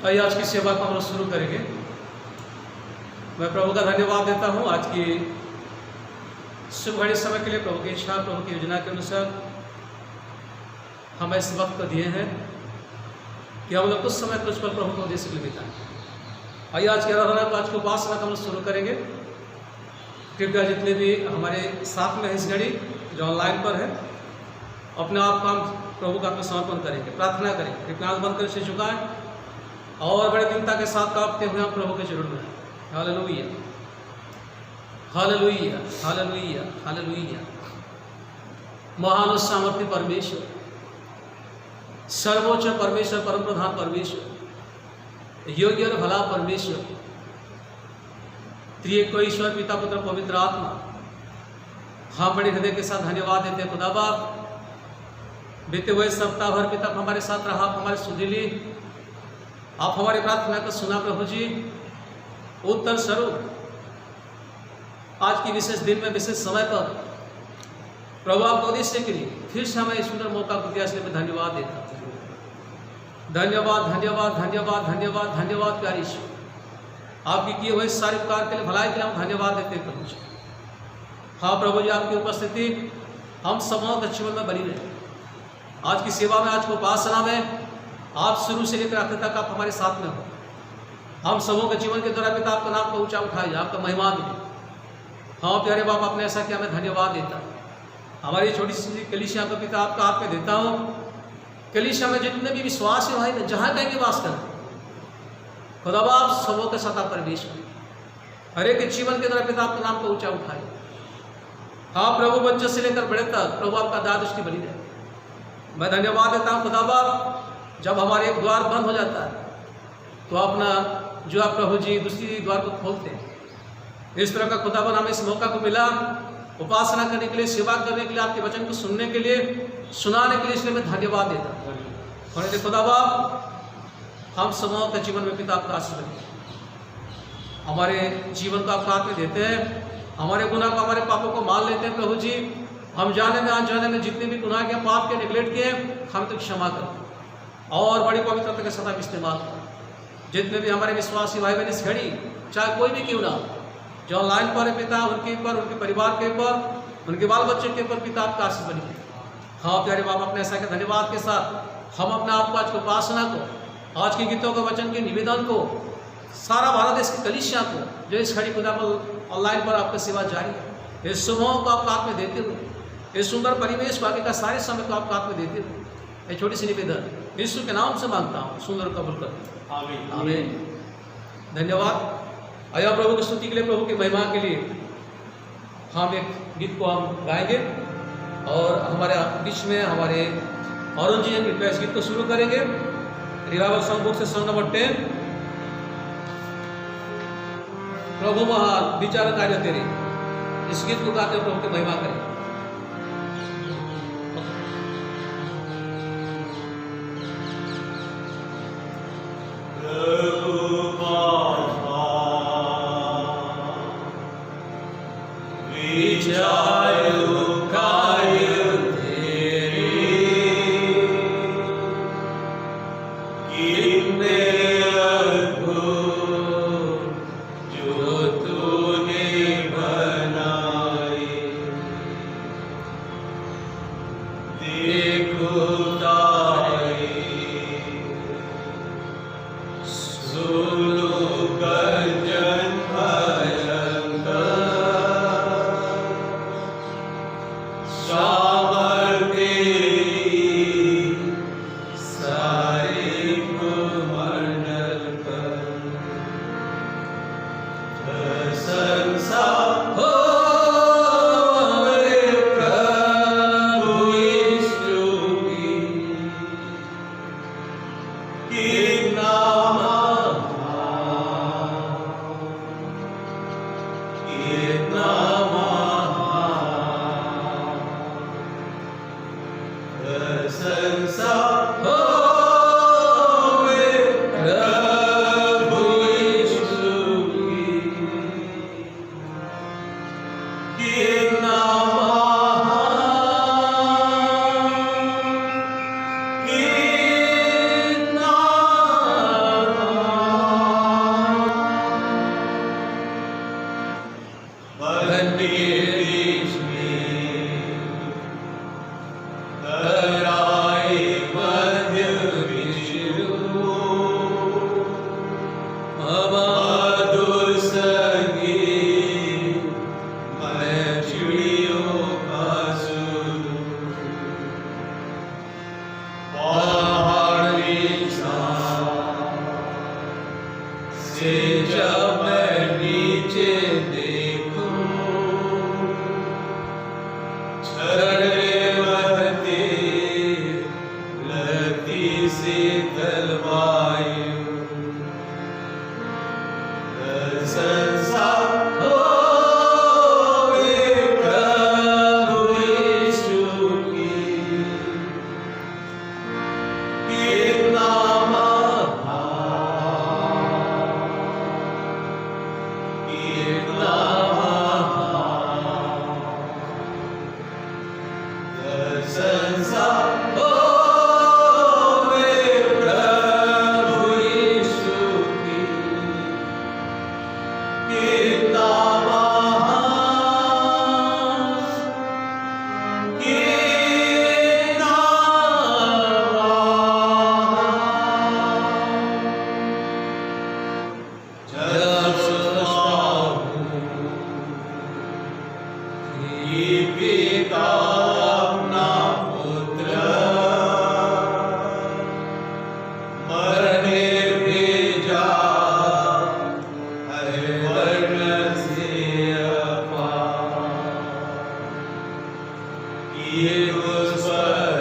आइए आज की सेवा को हम लोग शुरू करेंगे। मैं प्रभु का धन्यवाद देता हूँ आज की शुभ घड़ी समय के लिए। प्रभु की इच्छा, प्रभु की योजना के अनुसार हमें इस वक्त दिए हैं कि हम लोग कुछ समय कुछ पल प्रभु को उद्देश्य के लिए बिताएं। आइए आज की आराधना को, आज की उपासना को हम लोग शुरू करेंगे। कृपया जितने भी हमारे साथ में है इस घड़ी, जो ऑनलाइन पर है, अपने आप को हम प्रभु का समर्पण करेंगे, प्रार्थना करेंगे। कृपया आंख बंद कर से झुकाएं और बड़े दीनता के साथ कांपते हुए हम प्रभु के चरणों में। Hallelujah, hallelujah, hallelujah, hallelujah. महान और सामर्थ्य परमेश्वर, सर्वोच्च परमेश्वर, परम प्रधान परमेश्वर, योग्य और भला परमेश्वर, त्रिएक ईश्वर पिता पुत्र पवित्र आत्मा, हम बड़े हृदय के साथ धन्यवाद देते हैं। खुदा बाप, बीते हुए सप्ताह भर पिता हमारे साथ रहा, आप हमारे सुधीली, आप हमारी प्रार्थना को सुना प्रभु जी। उत्तर स्वरूप आज की विशेष दिन में, विशेष समय पर प्रभु आपको उद्देश्य के लिए फिर से हमें सुंदर मौका को दिया, इसलिए मैं धन्यवाद देता हूँ। धन्यवाद, धन्यवाद, धन्यवाद, धन्यवाद, धन्यवाद प्यारे ईश्वर, आपकी किए हुए सारे उपकार के लिए, भलाई के लिए हम धन्यवाद देते हैं प्रभु जी। हाँ प्रभु जी, आपकी उपस्थिति हम सबों के जीवन में बनी रहे। आज की सेवा में, आज की उपासना में आप शुरू से लेकर आखिर तक आप हमारे साथ में हो। हम सबों के जीवन के द्वारा पिता आपका नाम को ऊंचा उठाइए, आपका महिमा मिले। हाँ प्यारे बाप, आपने ऐसा किया, मैं धन्यवाद देता हूँ। हमारी छोटी सी कलीसिया को पिता आपका हाथ में देता हूँ। कलीसिया में जितने भी विश्वास है भाई, जहाँ कहीं के वास करें, खुदा बाप सबों के सता परमेश्वर, हर एक जीवन के द्वारा पिता आपका नाम को ऊंचा उठाइए। हाँ प्रभु, बच्चों से लेकर बड़े तक प्रभु आपका दया दृष्टि बनी रहे। मैं धन्यवाद देता हूँ खुदा बाप, जब हमारे एक द्वार बंद हो जाता है तो अपना जो आप प्रभु जी दूसरी द्वार को खोलते हैं। इस तरह का खुदा हमें इस मौका को मिला उपासना करने के लिए, सेवा करने के लिए, आपके वचन को सुनने के लिए, सुनाने के लिए, इसलिए मैं धन्यवाद देता हूँ। खुदा बाप, हम सबों के जीवन में पिता आपका आशीर्वाद, हमारे जीवन को आपका हाथ में देते हैं। हमारे गुनाह को, हमारे पापों को मान लेते हैं प्रभु जी। हम जाने में, अनजाने में जितने भी गुनाह के, पाप के, निगलेक्ट किए, हम तो क्षमा करें और बड़ी पवित्रता के साथ इस्तेमाल करें। जितने भी हमारे विश्वासी भाई बहन इस घड़ी, चाहे कोई भी क्यों ना, जो ऑनलाइन पर है पिता, उनके ऊपर, उनके परिवार के ऊपर, उनके बाल बच्चों के ऊपर पिता आपका आशीष बनी। हाँ प्यारे बाप, अपने ऐसा के धन्यवाद के साथ हम अपने आप को, आज की उपासना को, आज के गीतों को, वचन के निवेदन को, सारा भारत देश की कलीसिया को, जो इस घड़ी खुदा ऑनलाइन पर आपका सेवा जारी है, इस सुबहों को आपका हाथ में देते हुए, इस सुंदर परिवेश बाकी का सारे समय को आपका हाथ में देते हुए, एक छोटी सी निवेदन यीशु के नाम से मांगता हूँ, सुंदर कबूल कर। आमीन, आमीन। धन्यवाद। आया प्रभु की स्तुति के लिए, प्रभु की महिमा के लिए हम एक गीत को हम गाएंगे और हमारे बीच में हमारे अरुण जी कृपया इस गीत को शुरू करेंगे। रिवाइवल सॉन्ग बुक से सॉन्ग नंबर 10, प्रभु महान विचार कार्य तेरे। इस गीत को गाते प्रभु की महिमा करें। मधुर संगीत मैं चिड़ियों का सुनूं, पहाड़ी छाँव से जब मैं नीचे देखूं, झरने बहते लगती शीतल वायु, संसार होवे प्रभु यीशु की, कितना महान, कितना महान, संसार होवे प्रभु यीशु की, कितना महान, कितना महान। जब सुनता हूँ कि पिता अपना पुत्र मरने भेजा, हरे वर्ण से अपार, ये उस पर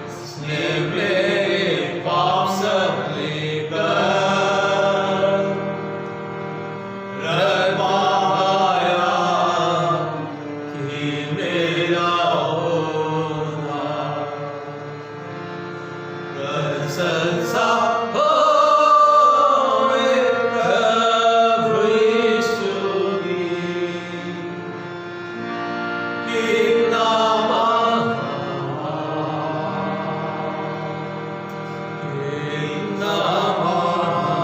उसने मेरे पाप सब लेकर रन बहाया कि मेरा होना प्रशंसा होवे प्रभु यीशु की, कितना महान, कितना महान,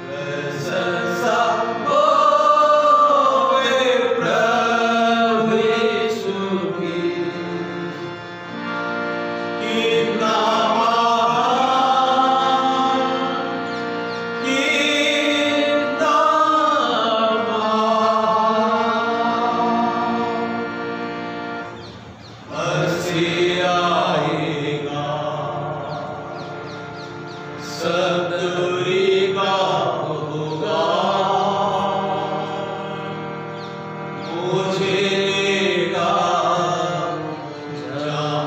प्रशंसा होवे प्रभु यीशु की, कितना महान, कितना महान। मसीह आएगा, सब दूरी का होगा, मुझे लेगा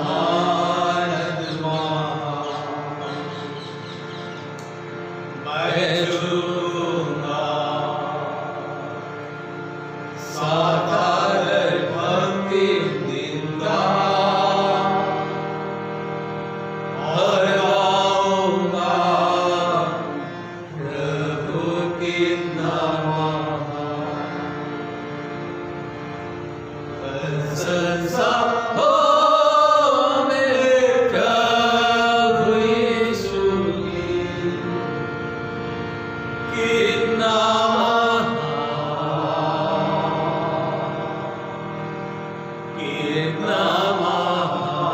जहानत वहाँ, मैं झूलूंगा साधारण भक्ति निंदा, और गाऊंगा प्रभु कितना महान, प्रशंसा होवे प्रभु यीशु की, कितना महान, कितना महान,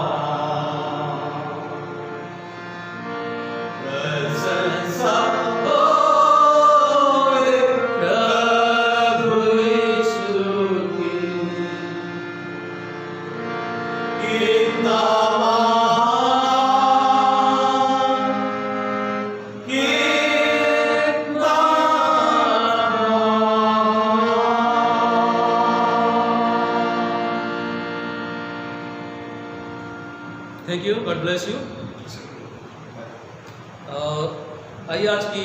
प्रशंसा होवे प्रभु यीशु की, कितना महान, कितना महान। Thank you, God bless you. आइए आज की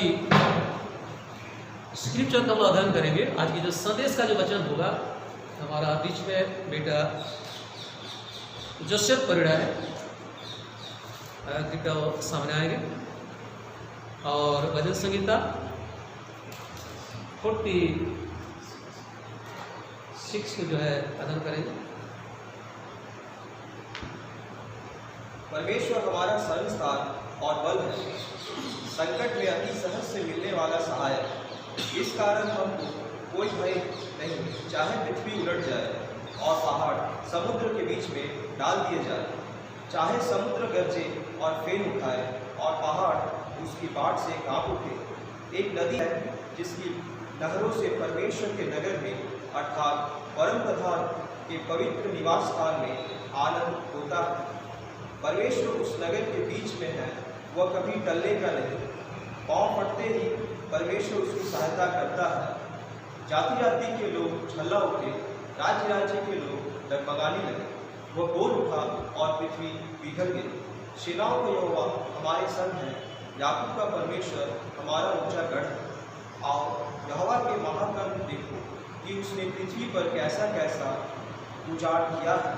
स्क्रिप्चर का हम अध्ययन करेंगे। आज की जो संदेश का जो वचन होगा, हमारा बीच में बेटा जोसेफ परिड़ा है, कृपया वो सामने आएंगे और भजन संगीता 46 को जो है अध्ययन करेंगे। परमेश्वर हमारा शरणस्थान और बल है, संकट में अति सहज से मिलने वाला सहायक। इस कारण हमको कोई भय नहीं, चाहे पृथ्वी उलट जाए और पहाड़ समुद्र के बीच में डाल दिए जाए, चाहे समुद्र गरजे और फेन उठाए और पहाड़ उसकी बाट से कांप उठे। एक नदी है जिसकी नहरों से परमेश्वर के नगर में अर्थात परम प्रधान के पवित्र निवास स्थान में आनंद होता है। परमेश्वर उस नगर के बीच में है, वह कभी टलने का नहीं। पाँव फटते ही परमेश्वर उसकी सहायता करता है। जाति जाति के लोग छल्ला उठे, राज्य राज्य के लोग डगमगाने लगे। वह बोल उठा और पृथ्वी पिघल गई। सेनाओं का यहोवा हमारे संग है, याकूब का परमेश्वर हमारा ऊंचा गढ़ है। आओ यहोवा के महाकर्म देखो कि उसने पृथ्वी पर कैसा कैसा उजाड़ किया है।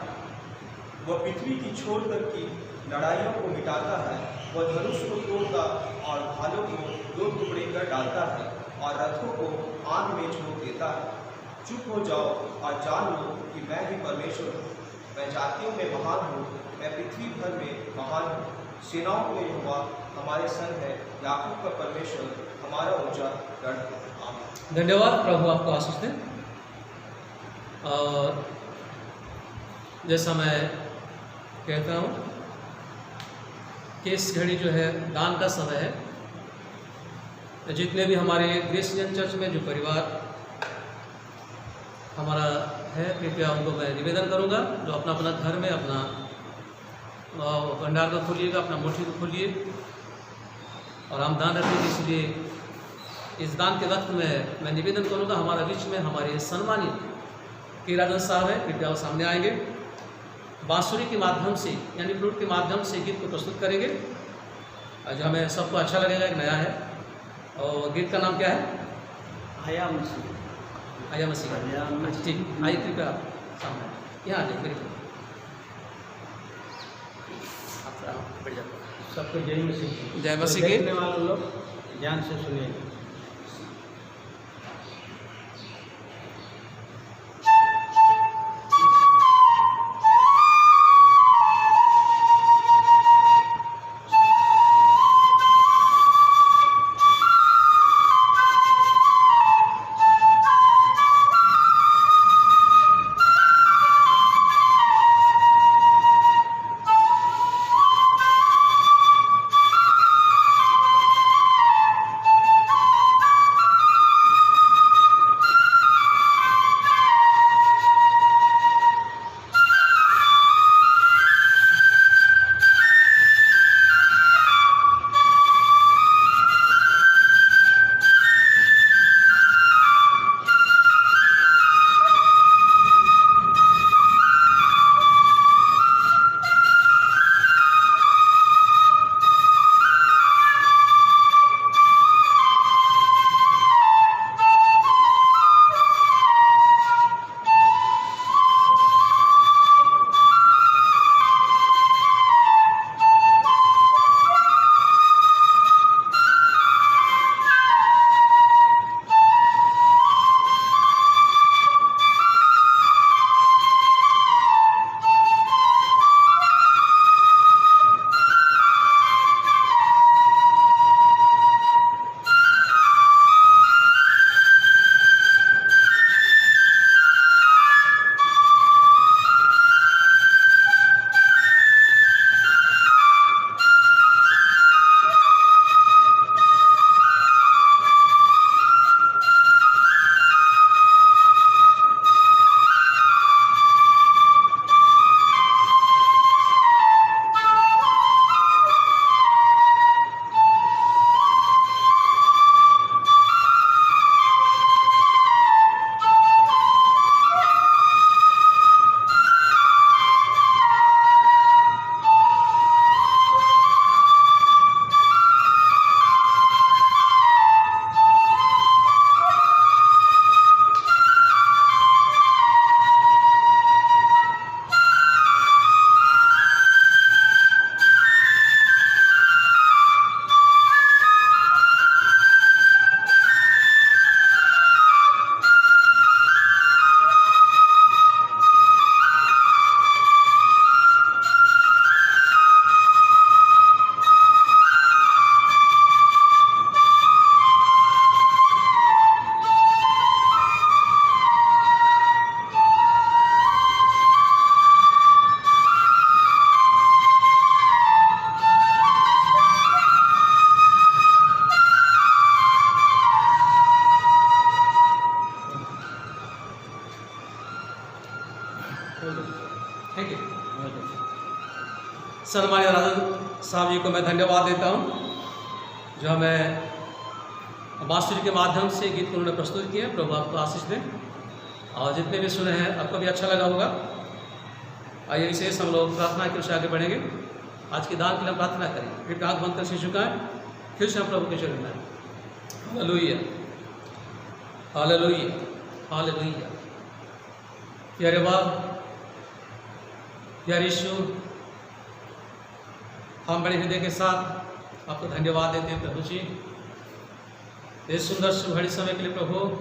वह पृथ्वी की छोर तक की लड़ाइयों को मिटाता है। वह धनुष को तोड़ता और भालों को दो टुकड़े कर डालता है और रथों को आग में झोंक देता है। चुप हो जाओ और जान लो कि मैं ही परमेश्वर हूँ। मैं जातियों में महान हूँ, मैं पृथ्वी भर में महान हूँ। सेनाओं के यहोवा हमारे संग है, याकूब का परमेश्वर हमारा ऊंचा गढ़ है। आमीन। धन्यवाद। प्रभु आपको आशीष दें। और जैसा मैं कहता हूँ कि इस घड़ी जो है दान का समय है। जितने भी हमारे क्रिश्चियन चर्च में जो परिवार हमारा है, कृपया उनको मैं निवेदन करूंगा, जो अपना अपना घर में अपना भंडार को खोलिएगा, अपना मुट्ठी को खोलिए और हम दान रखेंगे। इसलिए इस दान के वक्त में मैं निवेदन करूंगा, हमारा बीच में हमारे सम्मानित कीराजन साहब हैं, कृपया वो सामने आएंगे। बांसुरी के माध्यम से यानी फ्लूट के माध्यम से गीत को प्रस्तुत करेंगे जो हमें सबको अच्छा लगेगा, एक नया है। और गीत का नाम क्या है? आया मसीह। आया मसीह। अच्छा ठीक, आइए कृपया सामने यहाँ आ जाइए मेरे सबको जय मसीह। जय मसीह की। देखने वाले लोग ध्यान से सुनिए। सम्मानित राजन साहब जी को मैं धन्यवाद देता हूँ जो हमें मास्टर जी के माध्यम से गीत को उन्होंने प्रस्तुत किया। प्रभु आपको आशीष दें और जितने भी सुने हैं आपको भी अच्छा लगा होगा। आइए विशेष हम लोग प्रार्थना के उससे आगे बढ़ेंगे। आज की दान के लिए प्रार्थना करें, फिर आँख बंद कर से झुकाएं, फिर से हम प्रभु के चरण में। Hallelujah, hallelujah, hallelujah. प्यारे बाप, प्यारे यीशु, हम बड़े हृदय के साथ आपको धन्यवाद देते हैं प्रभु जी, इस सुंदर सुघड़ी समय के लिए। प्रभु,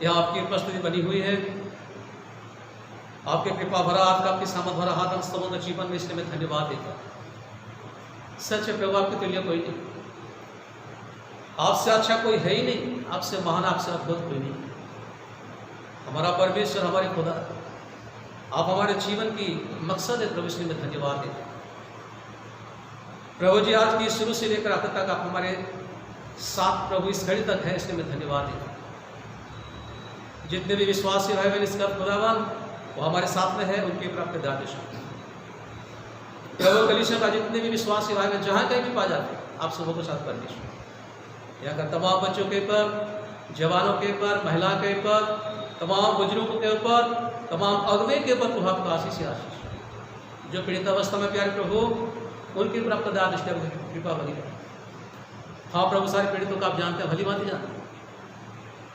यह आपकी उपस्थिति बनी हुई है, आपके कृपा भरा, आपकी सामर्थ भरा हाथ हम सबों के जीवन में, इसलिए मैं धन्यवाद देता हूँ। सच है प्रभु, आपके तुल्य कोई नहीं, आपसे अच्छा कोई है ही नहीं, आपसे महान, आपसे अद्भुत कोई नहीं। हमारा परमेश्वर, हमारे खुदा, आप हमारे जीवन की मकसद है प्रभु, इसलिए मैं धन्यवाद देता हूँ। प्रभु जी, आज की शुरू से लेकर आखिर तक आप हमारे साथ प्रभु इस घड़ी तक है, इसलिए मैं धन्यवाद देता हूँ। जितने भी विश्वासी भाई बहन इसका खुदावन वो हमारे साथ में है, उनके प्राप्त दादेश प्रभु कलीसिया का जितने भी विश्वासी भाई बहन जहाँ कहीं भी पा जाते हैं, आप सबों के साथ परमेश्वर यहाँ का तमाम बच्चों के ऊपर, जवानों के ऊपर, महिला के ऊपर, तमाम बुजुर्गों के ऊपर, तमाम अगुवे के ऊपर प्रभु आपका आशीष ही आशीष। जो पीड़ित अवस्था में प्यारे प्रभु, उनके ऊपर आपका दया दृष्टि कृपा बनी रहे। हाँ प्रभु, सारे पीड़ितों का आप जानते हैं, भली भांति जानते हैं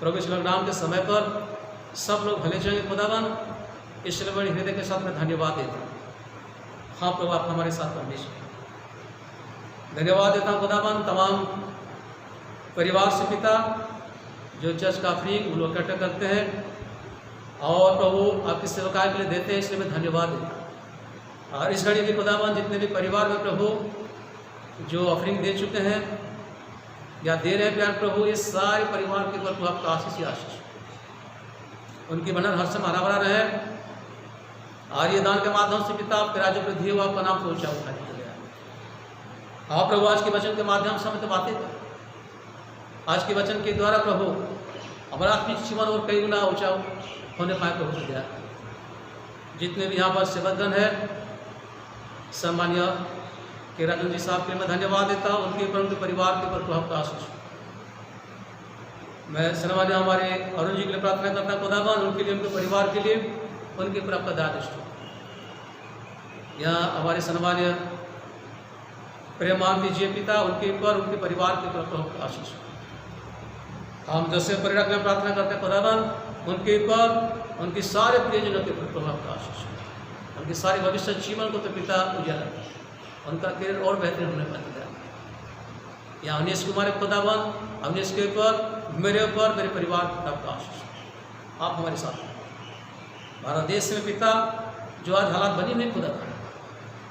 प्रभु। इस लॉकडाउन के समय पर सब लोग भले जाएंगे खुदावन, इसलिए बड़ी हृदय के साथ मैं धन्यवाद देता हूँ। हाँ प्रभु, आप हमारे साथ परमेश्वर, धन्यवाद देता हूँ खुदावन। तमाम परिवार से पिता जो चर्च का फ्रीक वो लोग इकट्ठा करते हैं और प्रभु आपकी सेवकाई के लिए देते हैं, इसलिए मैं धन्यवाद देता हूँ। और इस घड़ी के खुदावन जितने भी परिवार में प्रभु जो ऑफरिंग दे चुके हैं या दे रहे हैं प्यार प्रभु, ये सारे परिवार के ऊपर प्रभु आपका आशीष ही आशीष, उनकी बनन हर समय हरा भरा रहे। और ये दान के माध्यम से पिता आपके राज्य वृद्धि हो, आपका नाम को ऊंचा उठाया गया। आप प्रभु आज के वचन के माध्यम से हमें तो बातें कर, आज के वचन के द्वारा प्रभु हमारा आत्मिक जीवन और कई गुना ऊंचा होने पाए प्रभु से। जितने भी यहाँ पर सेवकगण है, सम्मान्य के राजन जी साहब के मैं धन्यवाद देता हूँ, उनके ऊपर, उनके परिवार के ऊपर प्रभु का आशीष। मैं सम्मान्य हमारे अरुण जी के लिए प्रार्थना करता हूँ खुदावन, उनके लिए, उनके परिवार के लिए, उनके ऊपर आपका दया दृष्टि। यहाँ हमारे सम्मान्य प्रेमानंद जी पिता, उनके ऊपर, उनके परिवार के ऊपर प्रभु का आशीष। हम जैसे परिवार में प्रार्थना करते हैं खुदावन, उनके ऊपर, उनके सारे प्रियजनों के ऊपर प्रभु का आशीष, उनके सारे भविष्य जीवन को तो पिता उजाला, उनका करियर और बेहतर होने पाता है। या अवनीश कुमार खुदावन, अवनीश के ऊपर, मेरे ऊपर, मेरे परिवार का आशीष। आप हमारे साथ हैं। भारत देश में पिता जो आज हालात बनी हुई खुदा,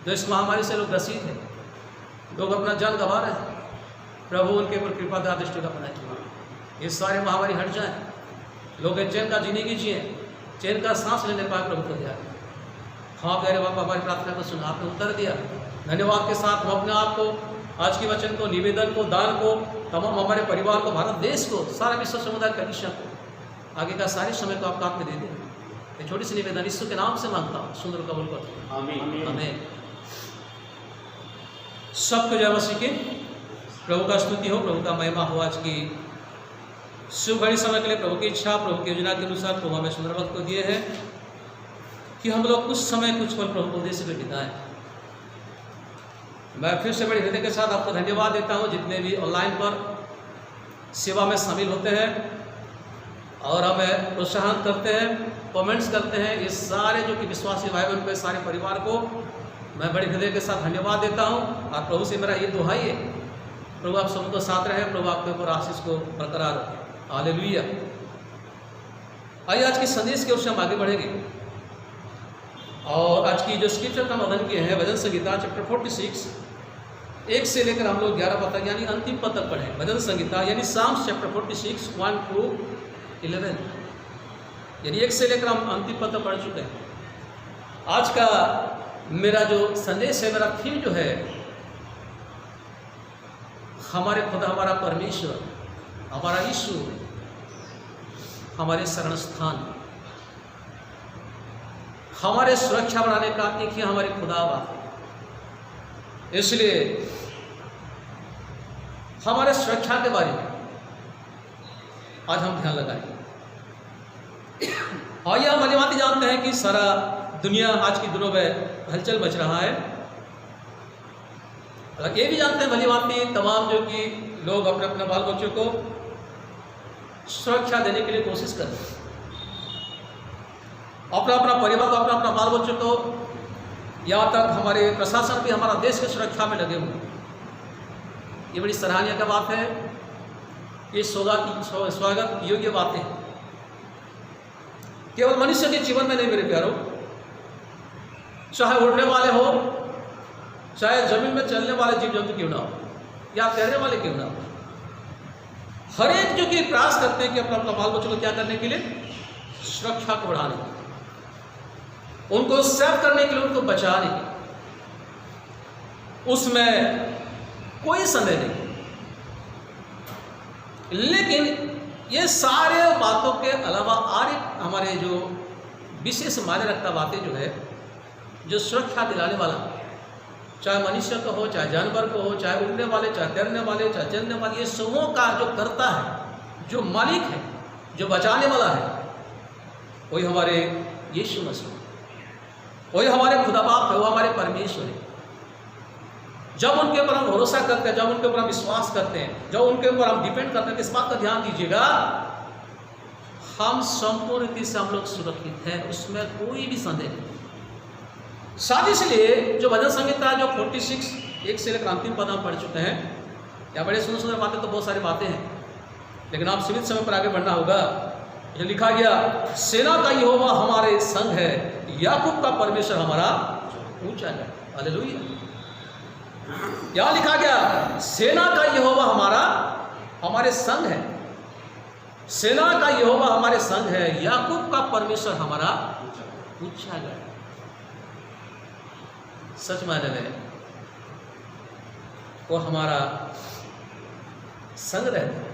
जो इस महामारी से लोग ग्रसित हैं, लोग अपना जान गंवा रहे हैं, प्रभु उनके ऊपर कृपा दया दृष्टि का बनाए। ये सारे महामारी हट जाए, लोग चैन का जिंदगी जिए, चैन का सांस लेने पाए प्रभु को दिया। हाँ प्यारे बाबा, हमारी प्रार्थना को सुना, आपने उत्तर दिया। धन्यवाद के साथ हम अपने आप को, आज के वचन को, निवेदन को, दान को, तमाम हमारे परिवार को, भारत देश को, सारा विश्व समुदाय कलीसिया को, आगे का सारे समय को आपका हाथ में दे दें। ये छोटी सी निवेदन यीशु के नाम से मांगता हूँ, सुंदर कबूल करता हूँ, आमीन आमीन। सबको जय मसीह की, प्रभु का स्तुति हो, प्रभु का महिमा हो। आज की शुभ घड़ी समय के लिए प्रभु की इच्छा, प्रभु की योजना के अनुसार प्रभु हमें सुंदर वक्त को दिए हैं कि हम लोग कुछ समय, कुछ पल प्रभु को उद्देश्य में बिताएं। मैं फिर से बड़े हृदय के साथ आपको धन्यवाद देता हूँ, जितने भी ऑनलाइन पर सेवा में शामिल होते हैं और हमें प्रोत्साहन करते हैं, कमेंट्स करते हैं। ये सारे जो कि विश्वासी भाई बहन के सारे परिवार को मैं बड़े हृदय के साथ धन्यवाद देता हूँ। और प्रभु से मेरा ये दुहाई है, प्रभु आप सबको साथ रहे, प्रभु आपके ऊपर आशीष को बरकरार रखें। हालेलुया। आइए आज के संदेश के ओर से हम आगे बढ़ेंगे और आज की जो स्क्रिप्चर का अध्ययन किए हैं, भजन संहिता चैप्टर 46 1 से लेकर हम लोग 11 पद तक यानी अंतिम पद तक पढ़े। भजन संहिता यानी साम्स चैप्टर 46 1 to 11 यानी 1 से लेकर हम अंतिम पद तक पढ़ चुके हैं। आज का मेरा जो संदेश है, मेरा थीम जो है, हमारे खुदा, हमारा परमेश्वर, हमारा यीशु, हमारे शरण स्थान, हमारे सुरक्षा बढ़ाने का एक ही हमारी खुदा बात है। इसलिए हमारे सुरक्षा के बारे में आज हम ध्यान लगाएंगे। और यह भली भांति जानते हैं कि सारा दुनिया आज के दिनों में हलचल मच रहा है। और ये भी जानते हैं भली भांति तमाम जो कि लोग अपने अपने बाल बच्चों को सुरक्षा देने के लिए कोशिश कर रहे हैं, अपना अपना परिवार को, अपना अपना बाल बच्चों को, यहाँ तक हमारे प्रशासन भी हमारा देश की सुरक्षा में लगे हुए हैं। ये बड़ी सराहनीय की बात है, ये स्वागत योग्य बातें हैं। केवल मनुष्य के जीवन में नहीं मेरे प्यारों, चाहे उड़ने वाले हो, चाहे जमीन में चलने वाले जीव जंतु क्यों ना हो, या तैरने वाले क्यों ना हो, हर एक जो कि प्रयास करते हैं कि अपना अपना बाल बच्चों को क्या करने के लिए, सुरक्षा को बढ़ाने के लिए, उनको सेव करने के लिए, उनको बचाने के लिए, उसमें कोई संदेह नहीं। लेकिन ये सारे बातों के अलावा और एक हमारे जो विशेष मायने रखता बातें जो है, जो सुरक्षा दिलाने वाला, चाहे मनुष्य को हो, चाहे जानवर को हो, चाहे उड़ने वाले, चाहे तैरने वाले, चाहे चलने वाले, ये सबों का जो करता है, जो मालिक है, जो बचाने वाला है, वही हमारे यीशु मसीह, वही हमारे खुदा बाप है, वो हमारे परमेश्वर है। जब उनके ऊपर हम भरोसा करते हैं, जब उनके ऊपर हम विश्वास करते हैं, जब उनके ऊपर हम डिपेंड करते हैं, इस बात का ध्यान दीजिएगा, हम संपूर्ण रीति से हम लोग सुरक्षित हैं, उसमें कोई भी संदेह नहीं। साथ इसलिए जो भजन संहिता जो 46 1 से लेकर अंतिम पद हम पढ़ चुके हैं, या बड़े सुंदर सुंदर बातें, तो बहुत सारी बातें हैं, लेकिन आप सीमित समय पर आगे बढ़ना होगा। जो लिखा गया, सेना का यहोवा हमारे संग है, याकूब का परमेश्वर हमारा ऊंचा है। हालेलुया। क्या लिखा गया? सेना का यहोवा हमारे संग है, सेना का यहोवा हमारे संग है, याकूब का परमेश्वर हमारा ऊंचा है। सच मायने में वो हमारा संग रहता है,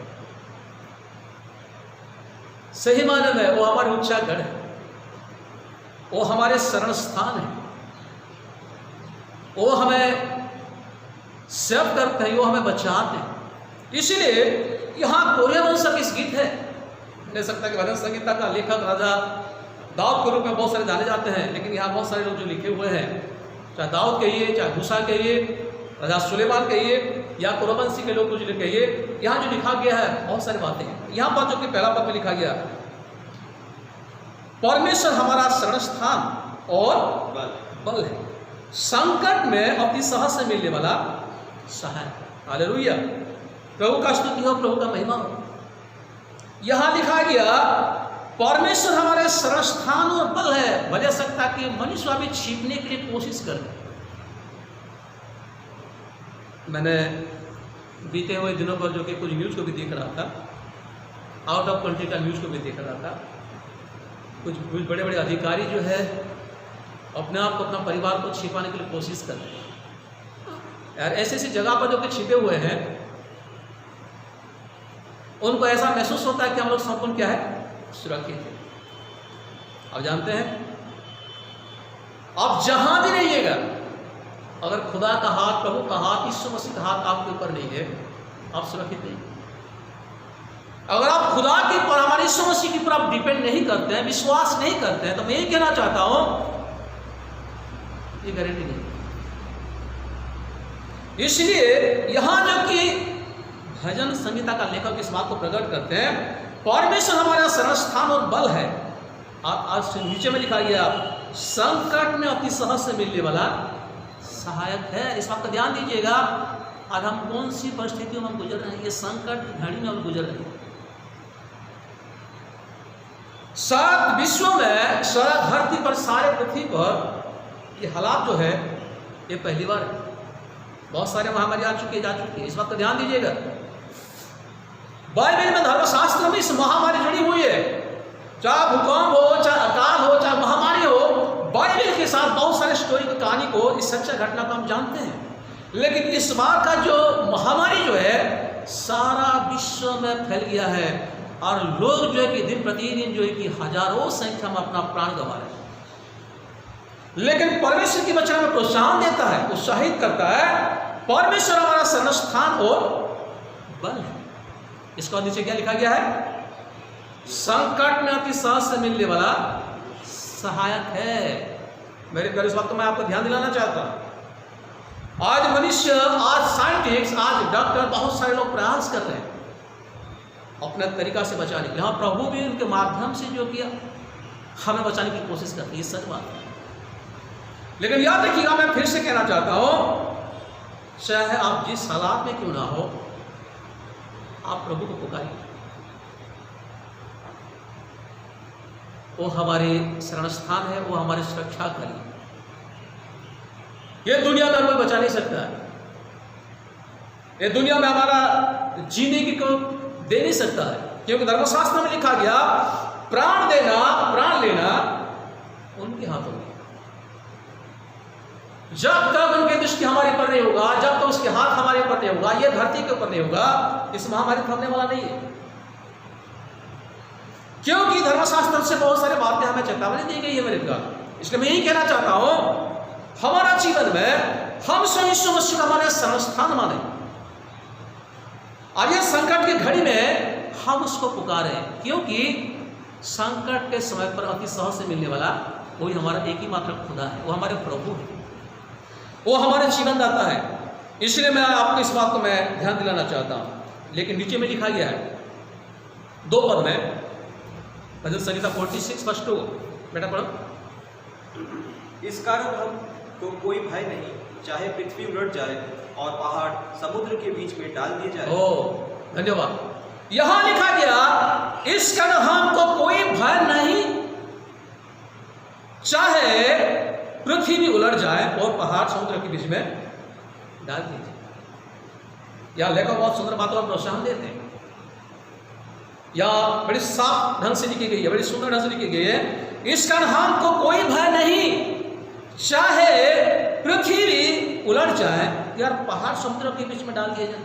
सही मायने में वो हमारे ऊंचा गढ़ है, वो हमारे शरण स्थान है, वो हमें सेव करते हैं, वो हमें बचाते हैं। इसीलिए यहाँ कोरे वंश का इस गीत है, कह सकता है कि भजन संहिता का लेखक राजा दाऊद के रूप में बहुत सारे जाने जाते हैं, लेकिन यहाँ बहुत सारे लोग जो लिखे हुए हैं, चाहे दाऊद कहिए, चाहे मूसा कहिए, राजा सुलेमान कहिए, या कुरवंशी के लोग कुछ कहिए, यहाँ जो लिखा गया है बहुत सारी बातें हैं। यहाँ पर जो कि पहला पद में लिखा गया, परमेश्वर हमारा शरण स्थान और बल है, संकट में अपनी सहज से मिलने वाला सहाय। हालेलुया। प्रभु का स्तुति हो, प्रभु का महिमा हो। यहाँ लिखा गया, परमेश्वर हमारे शरण स्थान और बल है। भले सकता कि मनुष्य अभी छिपने के लिए कोशिश करे। मैंने बीते हुए दिनों पर जो कि कुछ न्यूज़ को भी देख रहा था, आउट ऑफ कंट्री का न्यूज़ को भी देख रहा था, कुछ बड़े बड़े अधिकारी जो है अपने आप को, अपना परिवार को छिपाने के लिए कोशिश कर रहे हैं। यार ऐसी ऐसी जगह पर जो कि छिपे हुए हैं, उनको ऐसा महसूस होता है कि हम लोग संपूर्ण क्या है, सुरक्षित है। आप जानते हैं, आप जहां भी रहिएगा, अगर खुदा का हाथ, प्रभु का हाथ, यीशु मसीह का हाथ आपके ऊपर नहीं है, आप सुरक्षित नहीं। अगर आप खुदा के पर, हमारे यीशु मसीह के ऊपर आप डिपेंड नहीं करते हैं, विश्वास नहीं करते हैं, तो मैं ये कहना चाहता हूं, ये गारंटी नहीं। इसलिए यहां जो कि भजन संहिता का लेखक इस बात को प्रकट करते हैं, परमेश्वर हमारा शरण स्थान और बल है। आप आज नीचे में लिखा गया, संकट में अति सहज से मिलने वाला सहायक है। इस बात का ध्यान दीजिएगा, आज हम कौन सी परिस्थितियों में हम गुजर रहे हैं, ये संकट घड़ी में हम गुजर रहे हैं। सात विश्व में, सारा धरती पर, सारे पृथ्वी पर ये हालात जो है, ये पहली बार है। बहुत सारे महामारी आ चुकी है, जा चुकी है। इस बात का ध्यान दीजिएगा। बाइबल में, धर्मशास्त्र में इस महामारी जुड़ी हुई है। चाहे भूकंप हो, चाहे अकाल हो, चाहे महामारी हो, बाइबल के साथ बहुत सारे स्टोरी की कहानी को, इस सच्चा घटना को हम जानते हैं। लेकिन इस बार का जो महामारी जो है, सारा विश्व में फैल गया है, और लोग जो है कि दिन प्रतिदिन जो है कि हजारों संख्या में अपना प्राण गंवा रहे हैं। लेकिन परमेश्वर की वचन में प्रोत्साहन देता है, उत्साहित करता है। परमेश्वर हमारा शरणस्थान और बल है। इसका नीचे क्या लिखा गया है? संकट में अति सहज से मिलने वाला सहायक है। मेरे प्यारे, इस वक्त मैं आपको ध्यान दिलाना चाहता हूं, आज मनुष्य, आज साइंटिस्ट, आज डॉक्टर, बहुत सारे लोग प्रयास कर रहे हैं अपने तरीका से बचाने के लिए। हाँ, प्रभु भी उनके माध्यम से जो किया हमें बचाने की कोशिश करती है, सच बात है। लेकिन याद रखिएगा, मैं फिर से कहना चाहता हूं, चाहे आप जिस हालात में क्यों ना हो, आप प्रभु को पुकारिए। वो हमारे शरण स्थान है, वो हमारी सुरक्षा करें। ये दुनिया में कोई बचा नहीं सकता है, ये दुनिया में हमारा जीने की को दे नहीं सकता है, क्योंकि धर्मशास्त्र में लिखा गया, प्राण देना, प्राण लेना उनके हाथों में। जब तक उनकी दृष्टि हमारे ऊपर नहीं होगा, जब तक उसके हाथ हमारे ऊपर नहीं होगा, ये धरती के ऊपर नहीं होगा, इस महामारी थमने वाला नहीं है। क्योंकि धर्मशास्त्र से बहुत सारी बातें हमें चेतावनी दी गई है मेरे प्यार। इसलिए मैं यही कहना चाहता हूं, हमारा जीवन में हम स्वयं यीशु मसीह को हमारे शरणस्थान माने। अब ये संकट की घड़ी में हम उसको पुकारें, क्योंकि संकट के समय पर अति सहज से मिलने वाला कोई हमारा एक ही मात्र खुदा है, वो हमारे प्रभु है, वो हमारे जीवन दाता है। इसलिए मैं आपको इस बात को मैं ध्यान दिलाना चाहता हूं। लेकिन नीचे में लिखा गया है 2 पद में, भजन संहिता 46 वर्ष 2, बेटा पढ़ो। इस कारण हम तो कोई भय नहीं, चाहे पृथ्वी उलट जाए और पहाड़ समुद्र के बीच में डाल दिए जाए। ओ धन्यवाद। यहां लिखा गया, इस कारण हमको कोई भय नहीं, चाहे पृथ्वी भी उलट जाए और पहाड़ समुद्र के बीच में डाल दीजिए। यह लेखक बहुत सुंदर बातों का प्रोत्साहन देते हैं, या बड़ी साफ ढंग से लिखी गई है, बड़ी सुंदर ढंग से लिखी गई है। इस कारण हमको कोई भय नहीं, चाहे पृथ्वी उलट जाए, यार पहाड़ समुद्र के बीच में डाल दिए जाए।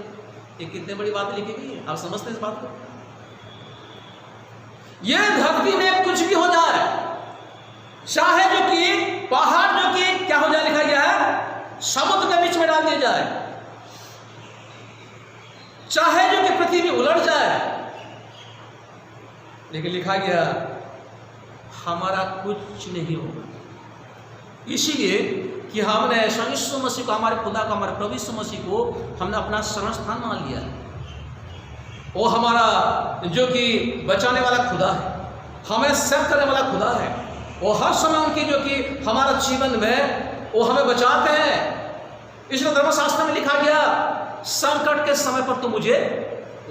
ये कितने बड़ी बात लिखी गई है, आप समझते हैं इस बात को? ये धरती में कुछ भी हो जाए, चाहे जो कि पहाड़ जो कि क्या हो जाए, लिखा गया है समुद्र के बीच में डाल दिया जाए, चाहे जो कि पृथ्वी उलट जाए, लेकिन लिखा गया हमारा कुछ नहीं होगा। इसीलिए कि हमने यीशु मसीह को, हमारे खुदा को, हमारे प्रभु यीशु मसीह को हमने अपना शरण स्थान मान लिया है। वो हमारा जो कि बचाने वाला खुदा है, हमें सेव करने वाला खुदा है। वो हर समय उनकी जो कि हमारा जीवन में वो हमें बचाते हैं। इसलिए धर्मशास्त्र में लिखा गया, संकट के समय पर तू मुझे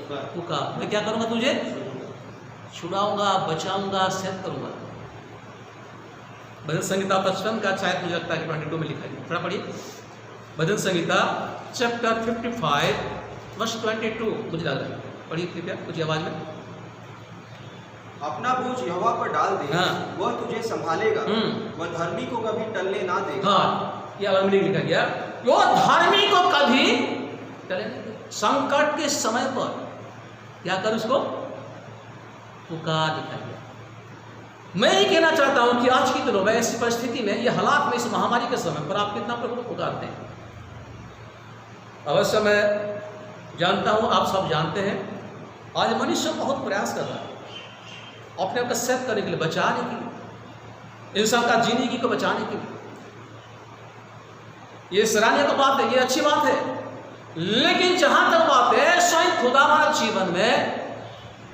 पुकार, मैं क्या करूंगा, तुझे छुड़ाऊंगा, बचाऊंगा, सेव करूंगा। भजन संहिता 55 का शायद मुझे लगता है कि 22 में लिखा है, थोड़ा पढ़िए। भजन संहिता चैप्टर 55 वर्ष 22 मुझे लग रहा है, पढ़िए कृपया कुछ आवाज में। अपना बोझ यहोवा पर डाल दे, हाँ। वह तुझे संभालेगा, वह धर्मी को कभी टलने ना देगा। हाँ, ये अलग में लिखा गया, वो धर्मी को कभी टलने नहीं देगा। संकट के समय पर क्या कर, उसको पुकार, लिखा गया। मैं ये कहना चाहता हूं कि आज की दिनों में ऐसी परिस्थिति में, ये हालात में, इस महामारी के समय पर आप कितना प्रभु को पुकारते हैं? अवश्य मैं जानता हूं, आप सब जानते हैं, आज मनुष्य बहुत प्रयास कर रहा है अपने आप को सेव करने के लिए, बचाने के लिए, इंसान का जिंदगी को बचाने के लिए। ये सराहनीय तो बात है, ये अच्छी बात है। लेकिन जहां तक बात है, स्वयं खुदा हमारे जीवन में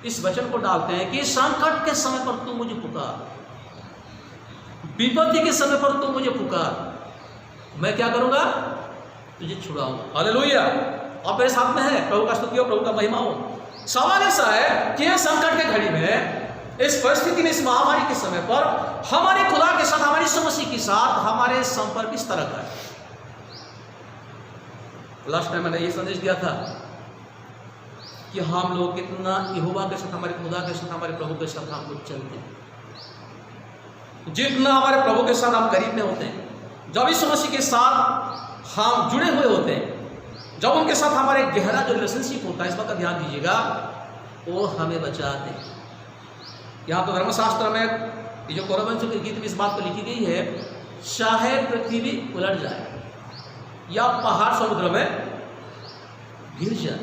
इस वचन को डालते हैं कि संकट के समय पर तू मुझे पुकार, विपत्ति के समय पर तू मुझे पुकार, मैं क्या करूंगा, तुझे छुड़ाऊंगा। हालेलुया। आप मेरे साथ में है, प्रभु का स्तुति हो, प्रभु का महिमा हो। सवाल ऐसा है कि संकट के घड़ी में, इस परिस्थिति में, इस महामारी के समय पर हमारे खुदा के साथ, हमारी यीशु मसीह के साथ हमारे संपर्क किस तरह का है? लास्ट टाइम मैंने ये संदेश दिया था कि हम लोग कितना यहोवा के साथ, हमारे खुदा के साथ, हमारे प्रभु के साथ हम लोग चलते हैं। जितना हमारे प्रभु के साथ हम करीब में होते हैं, जब यीशु मसीह के साथ हम जुड़े हुए होते हैं, जब उनके साथ हमारे गहरा जो रिलेशनशिप होता है, इस बात का ध्यान दीजिएगा, वो हमें बचाते हैं। यहाँ तो धर्मशास्त्र में ये जो कोरबंश के गीत में इस बात को लिखी गई है चाहे पृथ्वी उलट जाए या पहाड़ समुद्र में गिर जाए,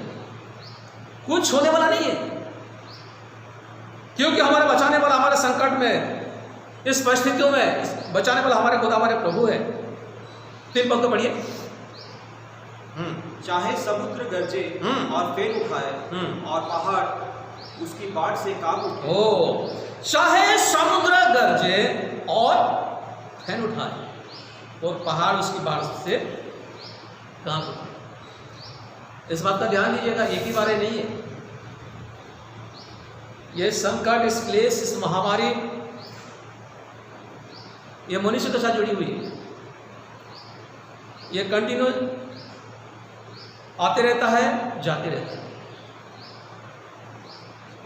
कुछ होने वाला नहीं है, क्योंकि हमारे बचाने वाला, हमारे संकट में, इस परिस्थितियों में बचाने वाला हमारे खुदा, हमारे प्रभु है। 3 पद को पढ़िए। चाहे समुद्र गरजे और फेन उठाए और पहाड़ उसकी बाढ़ से कांप उठे। ओ, चाहे समुद्र गरजे और फेन उठाए और पहाड़ उसकी बाढ़ से कांप उठे। इस बात का ध्यान दीजिएगा, एक ही बार नहीं है। ये संकट, इस क्लेश, इस महामारी, ये मनुष्य के साथ जुड़ी हुई है। ये कंटिन्यू आते रहता है, जाते रहता है।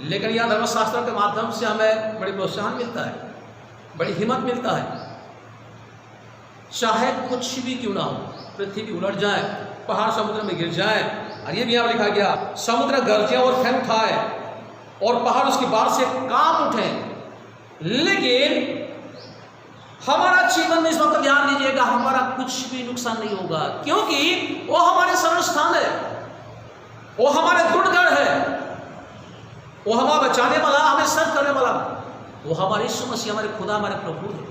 लेकिन यह धर्मशास्त्रों के माध्यम से हमें बड़ी प्रोत्साहन मिलता है, बड़ी हिम्मत मिलता है। चाहे कुछ भी क्यों ना हो, पृथ्वी उलट जाए, पहाड़ समुद्र में गिर जाए, और ये भी यहाँ लिखा गया, समुद्र गरजे और फेन उठाए और पहाड़ उसकी बाढ़ से कांप उठे, लेकिन हमारा जीवन में इस वक्त ध्यान दीजिएगा, हमारा कुछ भी नुकसान नहीं होगा, क्योंकि वो हमारे शरण स्थान है, वो हमारे दृढ़गढ़ है, वो हमारा बचाने वाला, हमें सर्व करने वाला, वो हमारे यीशु मसीह, हमारे खुदा, हमारे प्रभु है।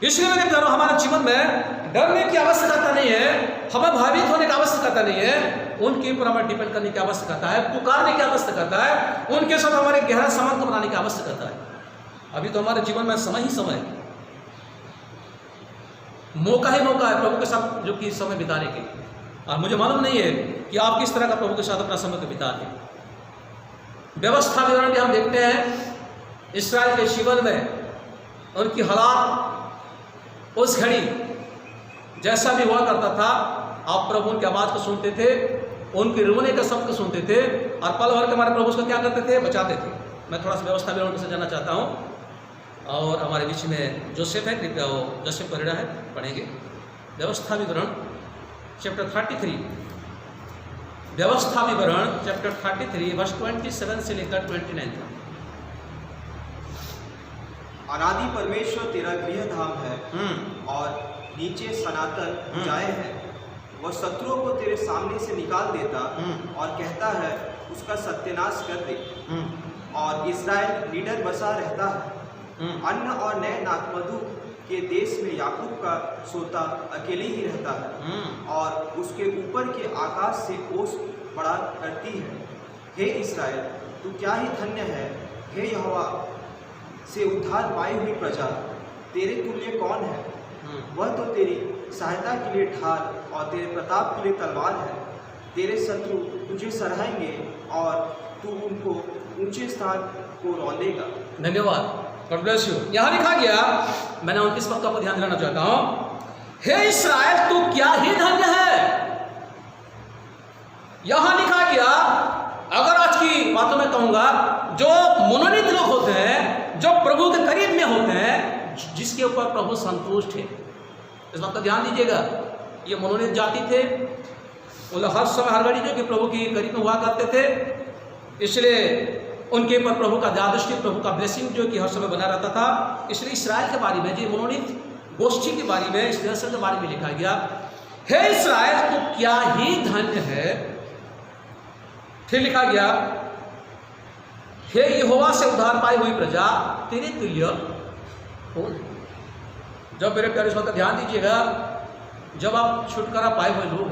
इसलिए मैंने कह रहा हूं, हमारे जीवन में डरने की आवश्यकता नहीं है, हमें भयभीत होने की आवश्यकता नहीं है, उनके ऊपर हमें डिपेंड करने की आवश्यकता है, पुकारने की आवश्यकता है, उनके साथ हमारे गहरा संबंध बनाने की आवश्यकता है। अभी तो हमारे जीवन में समय ही समय है, मौका ही मौका है प्रभु के साथ जो कि समय बिताने के लिए। और मुझे मालूम नहीं है कि आप किस तरह का प्रभु के साथ अपना समय को बिताते हैं। व्यवस्था विवरण भी हम देखते हैं इस्राएल के जीवन में, उनकी हालात उस घड़ी जैसा भी हुआ करता था, आप प्रभु उनकी आवाज़ को सुनते थे, उनके रोने का शब्द को सुनते थे, और पल भर के हमारे प्रभु उसको क्या करते थे, बचाते थे। मैं थोड़ा सा व्यवस्था विवरण से जानना चाहता हूँ, और हमारे बीच में जोसेफ है, कृपया वो जोसेफ परिड़ा है, पढ़ेंगे व्यवस्था विवरण चैप्टर 33, व्यवस्था विवरण चैप्टर 33 वर्ष 27 से लेकर 29 तक। अनादि परमेश्वर तेरा गृह धाम है और नीचे सनातन जाए है। वह शत्रुओं को तेरे सामने से निकाल देता और कहता है उसका सत्यानाश कर दे, और इस्राएल निडर बसा रहता है। अन्न और नए नाकमधु के देश में याकूब का सोता अकेले ही रहता है, और उसके ऊपर के आकाश से ओस बड़ा करती है। हे इस्राएल, तू क्या ही धन्य है, हे यहोवा से उद्धार पाई हुई प्रजा, तेरे तुल्य कौन है? वह तो तेरी सहायता के लिए ढाल और तेरे प्रताप के लिए तलवार है। तेरे शत्रु तुझे सराहेंगे और तू उनको ऊंचे स्थान को रौंदेगा। धन्यवाद, गॉड ब्लेस यू। यहाँ लिखा गया, मैंने 29 पद को ध्यान देना चाहता हूँ, हे इस्राएल तू क्या ही धन्य है। यहाँ लिखा गया, अगर आज की बातों में कहूंगा, जो मनोनीत लोग होते हैं, जो प्रभु के करीब में होते हैं, जिसके ऊपर प्रभु संतुष्ट है, इस बात का ध्यान दीजिएगा। ये मनोनीत जाति थे, वो लोग हर समय हर घड़ी जो कि प्रभु के करीब में हुआ करते थे, इसलिए उनके ऊपर प्रभु का दयादृष्टि, प्रभु का ब्लेसिंग जो कि हर समय बना रहता था। इसलिए इस्राएल के बारे में, जो मनोनीत गोष्ठी के बारे में, इस दर्शन के बारे में लिखा गया, हे इस्राएल तू क्या ही धन्य है। फिर लिखा गया, हे यहोवा से उद्धार पाई हुई प्रजा, तेरे तुल्य कौन है। जब मेरे प्यारे का ध्यान दीजिएगा, जब आप छुटकारा पाए हुए लोग,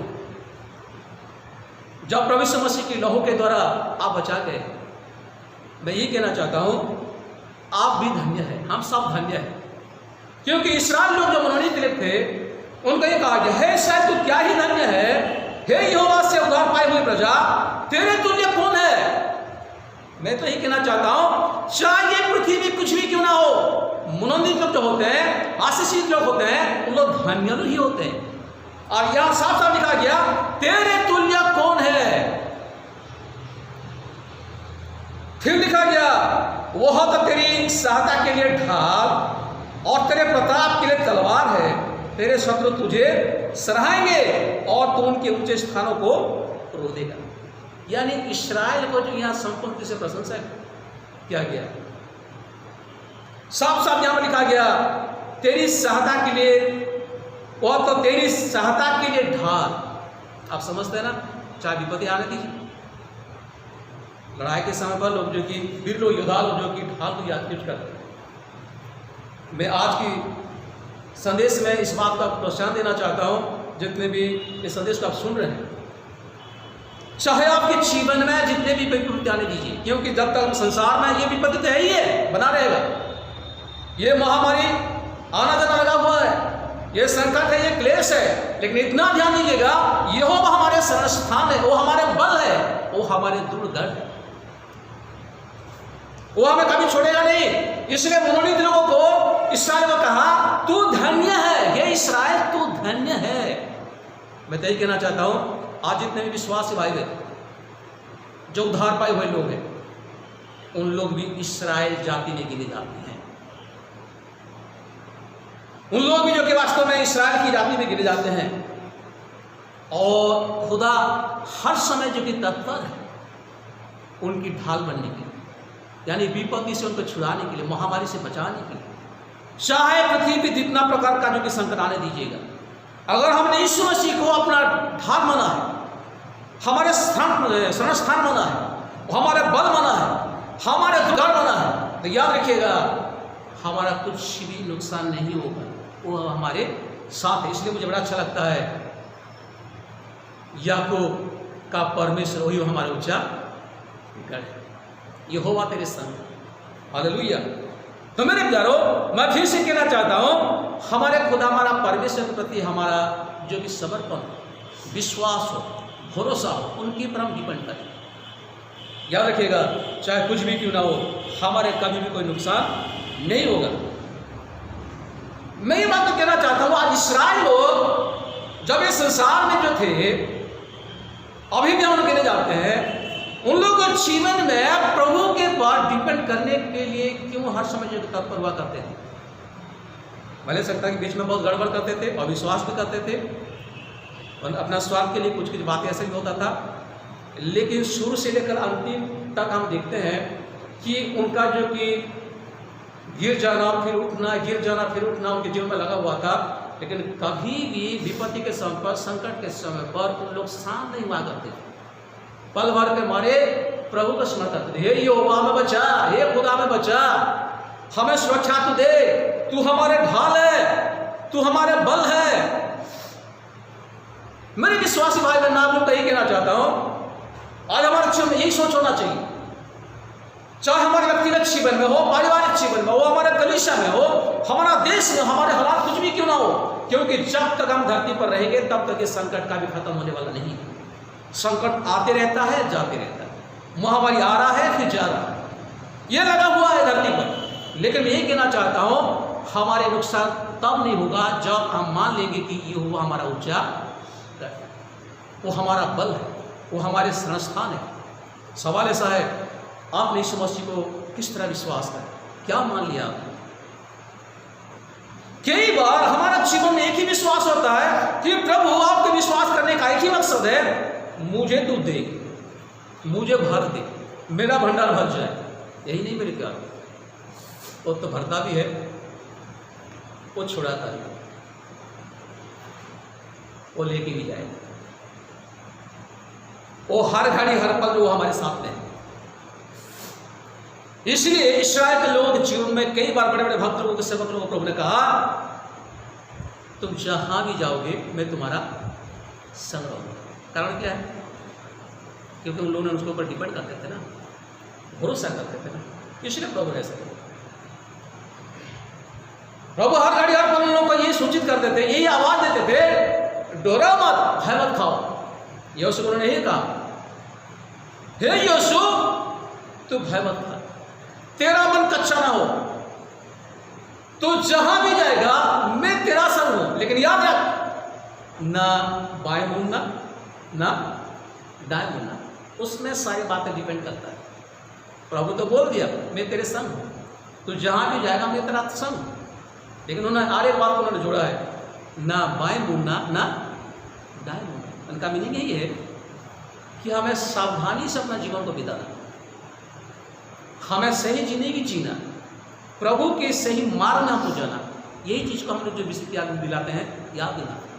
जब प्रभु यीशु मसीह की लहू के द्वारा आप बचा गए, मैं ये कहना चाहता हूं, आप भी धन्य हैं, हम सब धन्य हैं, क्योंकि इस्राएल लोग जो मनोनीत लोग थे, उनको ये कहा गया, हे इस्राएल तू क्या ही धन्य है, हे यहोवा से उद्धार पाई हुई प्रजा, तेरे तुल्य कौन है। मैं तो ये कहना चाहता हूं, चाहे पृथ्वी कुछ भी क्यों ना हो, मनोनीत लोग जो होते हैं, आशीषित लोग होते हैं, उन लोग धन्य ही होते हैं। और यहां साफ साफ लिखा गया, तेरे तुल्य कौन है। फिर लिखा गया, वह तो तेरी सहायता के लिए ढाल और तेरे प्रताप के लिए तलवार है। तेरे शत्रु तुझे सराहेंगे और तू उनके ऊंचे स्थानों को रोदेगा। यानी इस्राएल को जो यहाँ संपूर्ण से प्रशंसा किया गया, साफ साफ यहाँ पर लिखा गया, तेरी सहायता के लिए वो तो तेरी सहायता के लिए ढाल। आप समझते हैं ना, चाहे विपत्ति आने दीजिए, लड़ाई के समय पर लोग जो कि वीर लोग, योद्धा लोग जो कि ढाल को याद यूज करते हैं। मैं आज की संदेश में इस बात का प्रोत्साहन देना चाहता हूँ, जितने भी इस संदेश को आप सुन रहे हैं, चाहे आपके जीवन में जितने भी विपत्ति आने दीजिए, क्योंकि जब तक संसार में ये विपत्ति तो है ही है, बना रहेगा। ये महामारी आना जाना लगा हुआ है, ये संकट है, ये क्लेश है, लेकिन इतना ध्यान दीजिएगा, यहोवा हमारे शरणस्थान है, वो हमारे बल है, वो हमारे दुर्गढ़ है, वो हमें कभी छोड़ेगा नहीं। इसलिए मनोनीत लोगों को, इस्राएल को कहा तू धन्य है, ये इस्राएल तू धन्य है। मैं तो यही कहना चाहता हूं, आज जितने भी विश्वासी भाई हैं, जो उद्धार पाए हुए लोग हैं, उन लोग भी इस्राएल जाति में गिने जाते हैं। उन लोग भी जो कि वास्तव में इस्राएल की जाति में गिने जाते हैं, और खुदा हर समय जो कि तत्पर है उनकी ढाल बनने के लिए, यानी विपत्ति से उनको छुड़ाने के लिए, महामारी से बचाने के लिए। चाहे पृथ्वी पर जितना प्रकार का जो कि संकट आने दीजिएगा, अगर हमने यीशु मसीह को अपना ढाल माना है, हमारे शरणस्थान माना है, हमारे बल माना है, हमारे दुर्गढ़ माना है, तो याद रखिएगा हमारा कुछ भी नुकसान नहीं होगा, वो हमारे साथ है। इसलिए मुझे बड़ा अच्छा लगता है, याकूब का परमेश्वर वही हमारा ऊंचा गढ़ है, यहोवा तेरे संग। हालेलुया। तो मेरे प्यारों, मैं फिर से कहना चाहता हूं, हमारे खुदा, हमारा परमेश्वर के प्रति हमारा जो भी समर्पण, विश्वास हो, भरोसा हो, उनके पर हम डिपेंड करें। याद रखिएगा, चाहे कुछ भी क्यों ना हो, हमारे कभी भी कोई नुकसान नहीं होगा। मैं ये बात तो कहना चाहता हूं, आज इस्राएल लोग जब इस संसार में जो थे, अभी भी हम कहने जाते हैं, उन लोगों को जीवन में प्रभु के पर डिपेंड करने के लिए क्यों हर समय जो तत्पर हुआ करते थे। भले सकता है कि बीच में बहुत गड़बड़ करते थे, अविश्वास भी करते थे, और अपना स्वार्थ के लिए कुछ कुछ बातें ऐसे भी होता था, लेकिन शुरू से लेकर अंतिम तक हम देखते हैं कि उनका जो कि गिर जाना फिर उठना, गिर जाना फिर उठना उनके जीवन में लगा हुआ था। लेकिन कभी भी विपत्ति के समय पर, संकट के समय पर उन लोग शांत नहीं हुआ करते थे, पल भर के मारे प्रभु को स्मरण करते थे, हे यहोवा में बचा, हे खुदा में बचा, हमें सुरक्षा तू दे, तू हमारे ढाल है, तू हमारे बल है। मेरे विश्वासी भाई बहन, आप लोग को यही कहना चाहता हूं, आज हमारे जीवन में यही सोच होना चाहिए, चाहे हमारे व्यक्तिगत जीवन में हो, पारिवारिक जीवन में हो, हमारे कलीसिया में हो, हमारा देश में, हमारे हालात कुछ भी क्यों ना हो, क्योंकि जब तक हम धरती पर रहेंगे तब तक इस संकट का भी खत्म होने वाला नहीं है। संकट आते रहता है, जाते रहता है, महामारी आ रहा है फिर जा रहा है, ये लगा हुआ है धरती पर। लेकिन मैं ये कहना चाहता हूं, हमारे नुकसान तब नहीं होगा जब हम मान लेंगे कि ये हुआ हमारा ऊंचा, वो हमारा बल है, वो हमारे शरणस्थान है। सवाल ऐसा है, आपने यीशु मसीह को किस तरह विश्वास करें, क्या मान लिया आपने? कई बार हमारा जीवन में एक ही विश्वास होता है कि प्रभु, आपके विश्वास करने का एक ही मकसद है, मुझे तू दे, मुझे भर दे, मेरा भंडार भर जाए। यही नहीं मेरे प्यार, वो तो भरता भी है, वो छुड़ाता भी, वो लेके भी जाएगा, वो हर घड़ी हर पल वो हमारे साथ में है। इसलिए इस्राएल के लोगों के जीवन में कई बार बड़े बड़े भक्त लोगों के सेवक लोगों को प्रभु ने कहा, तुम जहां भी जाओगे मैं तुम्हारा संग रहूंगा। कारण क्या है? क्योंकि उन लोगों ने उसके ऊपर डिपेंड करते थे ना, भरोसा करते थे ना, इसलिए प्रभु ने ऐसा किया। प्रभु हर घड़ी हर पल उन लोगों को ये सूचित करते थे, यही आवाज देते थे, डरो मत, भय मत खाओ। यीशु को उन्होंने यही कहा, हे यीशु तू भय मत खा, तेरा मन कच्चा ना हो, तू जहां भी जाएगा मैं तेरा संग हूं। लेकिन याद रख, ना बाएं मुड़ना ना दाएं मुड़ना, उसमें सारी बातें डिपेंड करता है। प्रभु तो बोल दिया मैं तेरे संग हूं, तू जहां भी जाएगा मैं तेरा संग हूं। लेकिन उन्होंने हर एक बात को उन्होंने जोड़ा है, ना बाएं मुड़ना ना दाएं मुड़ना। उनका मीनिंग यही है कि हमें सावधानी से अपना जीवन को बिताना, हमें सही जिंदगी जीना, प्रभु के सही मार्ग में हमको जाना, यही चीज़ को हम लोग जो विशुद्ध याद दिलाते हैं, याद दिलाते हैं।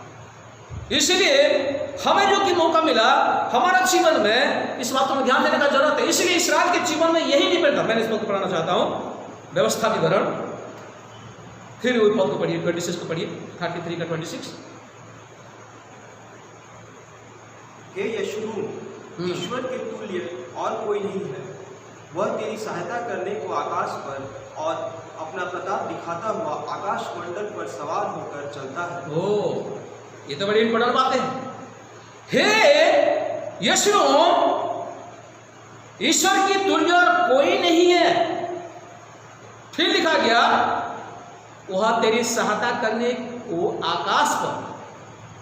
इसलिए हमें जो कि मौका मिला हमारा जीवन में, इस बात को ध्यान देने का जरूरत है। इसलिए इस्राएल के जीवन में यही डिपेंड था। मैंने इस पद को पढ़ाना चाहता हूँ, व्यवस्था विवरण, फिर वही पद को पढ़िए, 26 को पढ़िए, 33 का 26। हे यशूरून, ईश्वर के तुल्य और कोई नहीं है। वह तेरी सहायता करने को आकाश पर और अपना प्रताप दिखाता हुआ आकाश मंडल पर सवार होकर चलता है। ओ, ये तो बड़ी इंपॉर्टेंट बात है। हे यशूरून, ईश्वर की तुल्य और कोई नहीं है। फिर लिखा गया, वह तेरी सहायता करने को आकाश पर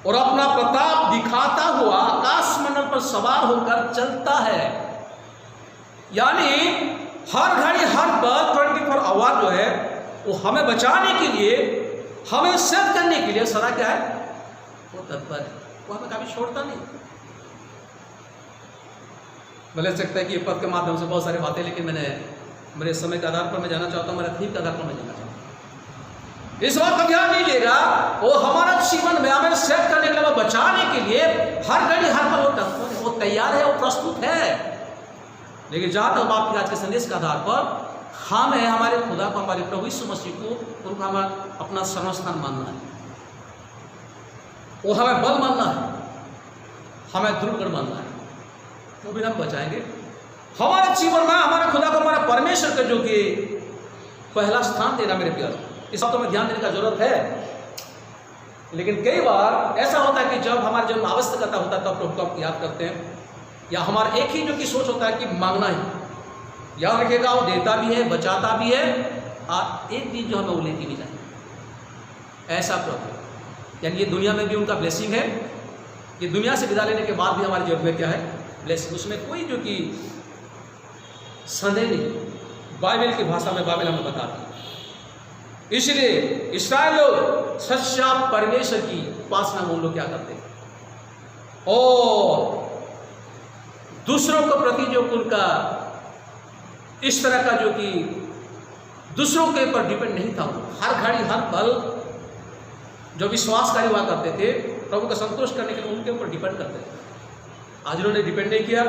और अपना प्रताप दिखाता हुआ आकाश मंडल पर सवार होकर चलता है। यानी हर घड़ी हर पल 24 आवर जो है वो हमें बचाने के लिए, हमें सेव करने के लिए सदा क्या है, वो तत्पर है। वो हमें कभी छोड़ता नहीं। भले सकता है कि पद के माध्यम से बहुत सारी बातें, लेकिन मैंने मेरे समय के आधार पर मैं जाना चाहता हूँ, मेरा थीम के आधार पर मैं जाना चाहता हूँ। इस बात का ध्यान दीजिएगा, वो हमारा जीवन में हमें सेव करने के लिए, बचाने के लिए हर घड़ी हर पल वो तत्पर है, वो तैयार है, वो प्रस्तुत है। लेकिन जहाँ तक बात की आज के संदेश के आधार पर, हमें हमारे खुदा को, हमारे प्रभु यीशु मसीह को, उनको हमें अपना सर्वस्थान मानना है। वो हमें बल मानना है, हमें ध्रुवगढ़ मानना है, तो भी हम बचाएंगे। हमारे जीवन में हमारे खुदा को, हमारे परमेश्वर को जो कि पहला स्थान देना मेरे प्यार, इस बात में ध्यान देने का जरूरत है। लेकिन कई बार ऐसा होता है कि जब हमारे जीवन में आवश्यकता होता है तब प्रभु को याद करते हैं, या हमारा एक ही जो कि सोच होता है कि मांगना ही। याद रखिएगा, वो देता भी है, बचाता भी है, और एक दिन जो हमें वो लेती भी जाए। ऐसा प्रभु, यानी ये दुनिया में भी उनका ब्लेसिंग है, ये दुनिया से विदा लेने के बाद भी हमारे जीवन में क्या है, ब्लेसिंग। उसमें कोई जो कि संदेह नहीं। बाइबल की भाषा में बाइबल हमें बताती है। इसलिए इस्राएल लोग सच्चा परमेश्वर की उपासना में लोग क्या करते हैं, और दूसरों के प्रति जो उनका इस तरह का जो कि दूसरों के ऊपर डिपेंड नहीं था। हर घड़ी हर पल जो विश्वासकारी हुआ करते थे, प्रभु को संतोष करने के लिए उनके ऊपर डिपेंड करते थे। आज जिन्होंने डिपेंड नहीं किया,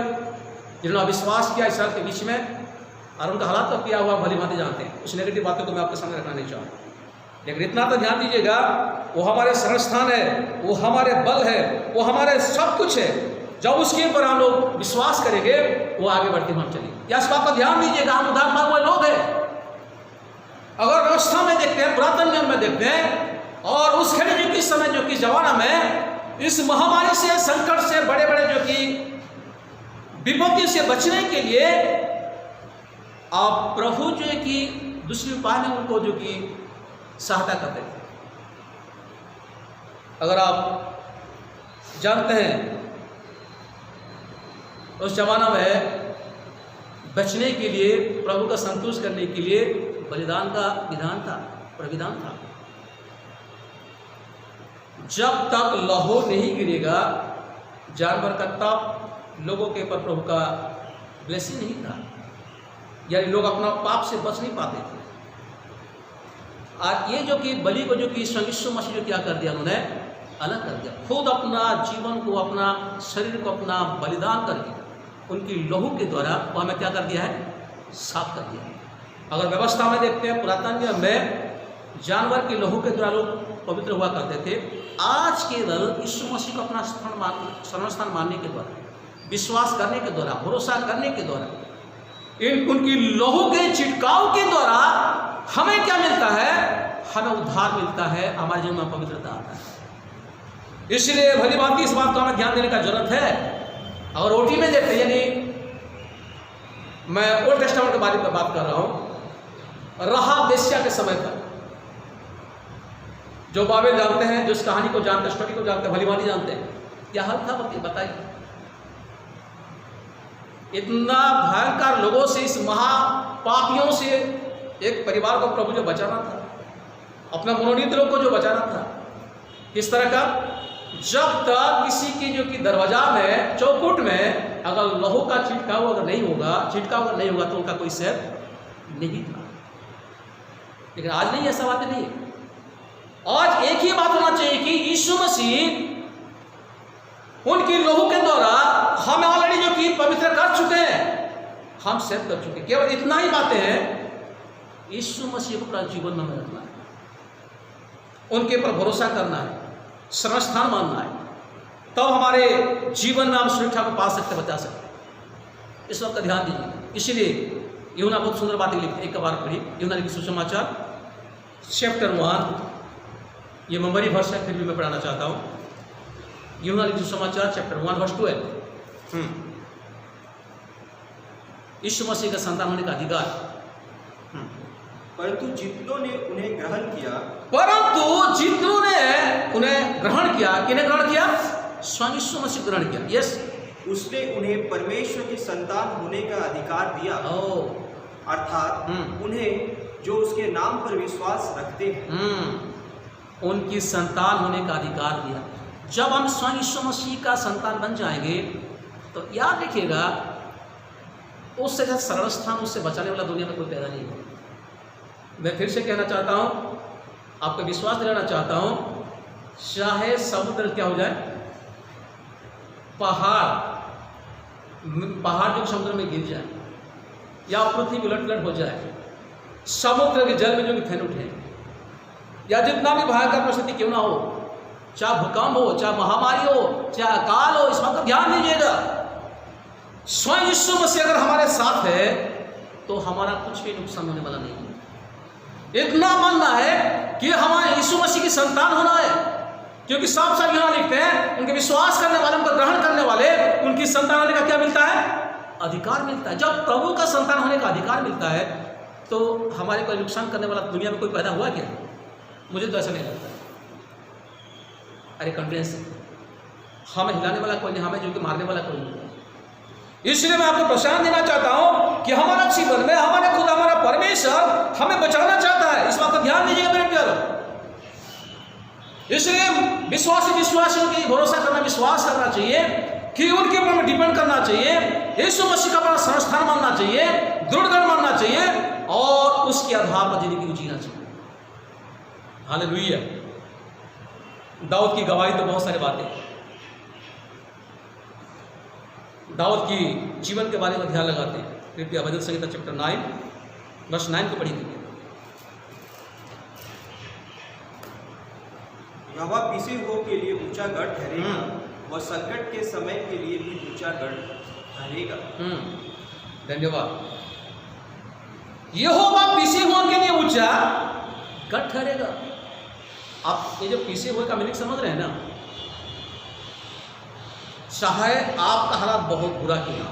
जिन्होंने अविश्वास किया इस्राएल के बीच में, और उनका हालात तो किया हुआ भली भांति जानते हैं। उस नेगेटिव बातों को मैं आपके सामने रखना नहीं चाहूँगा, लेकिन इतना तो ध्यान दीजिएगा, वो हमारे संस्थान है, वो हमारे बल है, वो हमारे सब कुछ है। जब उसके ऊपर हम लोग विश्वास करेंगे, वो आगे बढ़ते हम चलेंगे। या इस बात पर ध्यान दीजिएगा, हम उधार मांगे हुए लोग हैं। अगर व्यवस्था में देखते हैं, पुरातन नियम में देखते हैं, और उस घड़ी जो कि समय जो कि जमाना में इस महामारी से, संकट से, बड़े बड़े जो कि विपत्ति से बचने के लिए आप प्रभु जो है कि दूसरी उपाय में उनको जो कि सहायता करते थे। अगर आप जानते हैं, उस जमाना में बचने के लिए, प्रभु का संतोष करने के लिए बलिदान का विधान था, प्रविधान था। जब तक लहू नहीं गिरेगा जानवर का, तब लोगों के ऊपर प्रभु का ब्लेसिंग नहीं था, यानी लोग अपना पाप से बच नहीं पाते थे। और ये जो कि बलि को जो कि यीशु मसीह जो क्या कर दिया, उन्होंने अलग कर दिया। खुद अपना जीवन को, अपना शरीर को अपना बलिदान करके उनकी लहू के द्वारा वो हमें क्या कर दिया है, साफ कर दिया। अगर व्यवस्था में देखते हैं, पुरातन नियम में जानवर के लहू के द्वारा लोग पवित्र हुआ करते थे। आज केवल यीशु मसीह को अपना सर्वस्थान मानने के द्वारा, विश्वास करने के द्वारा, भरोसा करने के द्वारा, उनकी लहू के छिड़काव के द्वारा हमें क्या मिलता है, हमें उद्धार मिलता है, हमारे जीवन में पवित्रता आता है। इसलिए भली बात इस बात को हमें ध्यान देने का जरूरत है। और ओटी में देखते, यानी मैं ओल्ड टेस्टामेंट के बारे में बात कर रहा हूँ, राहाब वेश्या के समय पर, जो बाबेल जानते हैं, जो इस कहानी को जानते हैं, स्टोरी को जानते हैं, भली भांति जानते हैं, क्या हाल था बताइए। इतना भयंकर लोगों से, इस महापापियों से एक परिवार को प्रभु जो बचाना था, अपने मनोनीत लोग को जो बचाना था, किस तरह का, जब तक किसी की जो कि दरवाजा में, चौखुट में अगर लहू का छिड़काव अगर नहीं होगा तो उनका कोई सेव नहीं था। लेकिन आज नहीं, ऐसा बात नहीं है। आज एक ही बात होना चाहिए कि यीशु मसीह उनकी लोहू के द्वारा हमें ऑलरेडी जो कि पवित्र कर चुके हैं, हम सेव कर चुके हैं। केवल इतना ही बातें हैं, यीशु मसीह को अपना जीवन में रखना है, उनके ऊपर भरोसा करना है, शरण स्थान मानना है, तब हमारे जीवन में हम सुरक्षा को पा सकते, बचा सकते। इस वक्त का ध्यान दीजिए। इसीलिए यूहन्ना बहुत सुंदर बातें लिखते, एक बार पढ़ी यूहन्ना लिखी सुसमाचार चैप्टर 1, ये मेमोरी वर्स है, फिर भी मैं पढ़ाना चाहता हूँ। यूहन्ना लिखी सुसमाचार चैप्टर 1 वर्स 12। यीशु मसीह का संतान होने का अधिकार। परंतु जितनों ने उन्हें ग्रहण किया, परंतु जितनों ने उन्हें ग्रहण किया, किन्हें ग्रहण किया? स्वयं यीशु मसीह ग्रहण किया। यस, उसने उन्हें परमेश्वर की संतान होने का अधिकार दिया, अर्थात उन्हें जो उसके नाम पर विश्वास रखते हैं, उनकी संतान होने का अधिकार दिया। जब हम स्वयं यीशु मसीह का संतान बन जाएंगे तो याद रखिएगा, उससे जैसे शरण स्थान, उससे बचाने वाला दुनिया में कोई पैदा नहीं होगा। मैं फिर से कहना चाहता हूँ, आपको विश्वास दिलाना चाहता हूँ, चाहे समुद्र क्या हो जाए, पहाड़ जो समुद्र में गिर जाए, या पृथ्वी उलट हो जाए, समुद्र के जल में जो फैल उठे, या जितना भी भयंकर परिस्थिति क्यों ना हो, चाहे भूकंप हो, चाहे महामारी हो, चाहे अकाल हो, इस बात को ध्यान दीजिएगा, स्वयं यीशु मसीह अगर हमारे साथ है तो हमारा कुछ भी नुकसान होने वाला नहीं है। इतना मानना है कि हमारे यीशु मसीह की संतान होना है, क्योंकि साफ साफ यहाँ लिखते हैं, उनके विश्वास करने वाले, उनको ग्रहण करने वाले, उनकी संतान होने का क्या मिलता है? अधिकार मिलता है। जब प्रभु का संतान होने का अधिकार मिलता है तो हमारे कोई नुकसान करने वाला दुनिया में कोई पैदा हुआ क्या? मुझे तो ऐसा नहीं लगता। अरे कॉन्फिडेंस, हमें हिलाने वाला कोई नहीं, हमें जो कि मारने वाला कोई नहीं। इसलिए मैं आपको प्रोत्साहन देना चाहता हूं कि हमारा जीवन में हमारे खुद, हमारा परमेश्वर हमें बचाना चाहता है। इस बात का ध्यान दीजिएगा मेरे प्यारो। इसलिए विश्वासियों की भरोसा करना, विश्वास करना चाहिए कि उनके ऊपर में डिपेंड करना चाहिए, यीशु मसीह का अपना संस्थान मानना चाहिए, दृढ़ मानना चाहिए, और उसके आधार पर जिंदगी को जीना चाहिए। हालेलुया। दाऊद की गवाही तो बहुत सारी बातें, दाऊद की जीवन के बारे में ध्यान लगाते हैं। कृपया भजन संहिता चैप्टर 9 वर्स 9 को पढ़िए। यहोवा पिसे हुओं के लिए ऊंचा गढ़ ठहरेगा, वह संकट के समय के लिए भी ऊंचा गढ़ ठहरेगा। धन्यवाद। यहोवा पिसे हुओं के लिए ऊंचा गढ़ ठहरेगा। आप ये जो पिसे हुए का मीनिंग समझ रहे हैं ना? चाहे आपका हालात बहुत बुरा क्यों,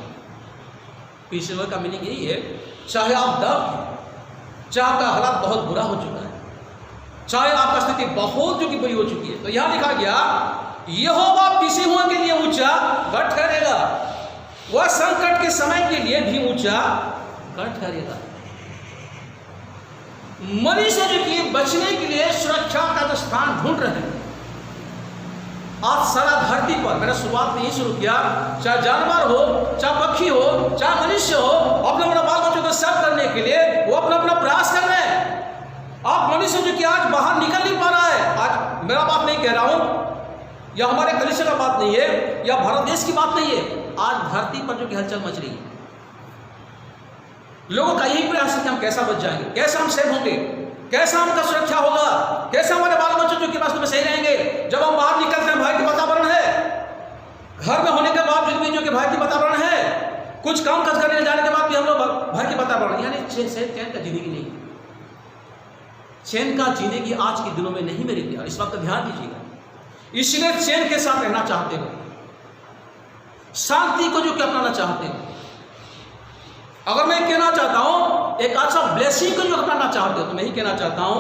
पिछले हुए का मीनिंग यही है, चाहे आप दब हैं, चाहे आपका हालात बहुत बुरा हो चुका है, चाहे आपका स्थिति बहुत जो कि बुरी हो चुकी है, तो यहां लिखा गया यहोवा पिसे हुए के लिए ऊंचा गढ़ ठहरेगा, वह संकट के समय के लिए भी ऊंचा गढ़ ठहरेगा। मनुष्य जो कि बचने के लिए सुरक्षा का स्थान ढूंढ रहे हैं। आज सारा धरती पर, मैंने शुरुआत में ही शुरू किया, चाहे जानवर हो, चाहे पक्षी हो, चाहे मनुष्य हो, अपने अपना बाल बच्चों को सेव करने के लिए वो अपना अपना प्रयास कर रहे हैं। आप मनुष्य जो कि आज बाहर निकल नहीं पा रहा है, आज मेरा बात नहीं कह रहा हूं, या हमारे कलीसिया का बात नहीं है, या भारत देश की बात नहीं है, आज धरती पर जो कि हलचल मच रही है। लोगों का यही प्रयास है कि हम कैसा बच जाएंगे, कैसे हम सेव होंगे, कैसा हमका सुरक्षा होगा, कैसे हमारे बाल बच्चों जो कि वास्तव में सही रहेंगे। जब हम बाहर निकलते हैं, भय की वातावरण है, घर में होने के बावजूद भी जो कि भय की वातावरण है, कुछ काम काज करने जाने के बाद भी हम लोग भय की वातावरण, यानी चैन का जिंदगी नहीं, चैन का जिंदगी आज के दिनों में नहीं मेरे प्यार। इस बात का ध्यान दीजिएगा। इसलिए चैन के साथ रहना चाहते हो, शांति को जो कि अपनाना चाहते हो, अगर मैं कहना चाहता हूं एक अच्छा ब्लेसिंग को जो अपनाना चाहते हो, तो मैं ही कहना चाहता हूं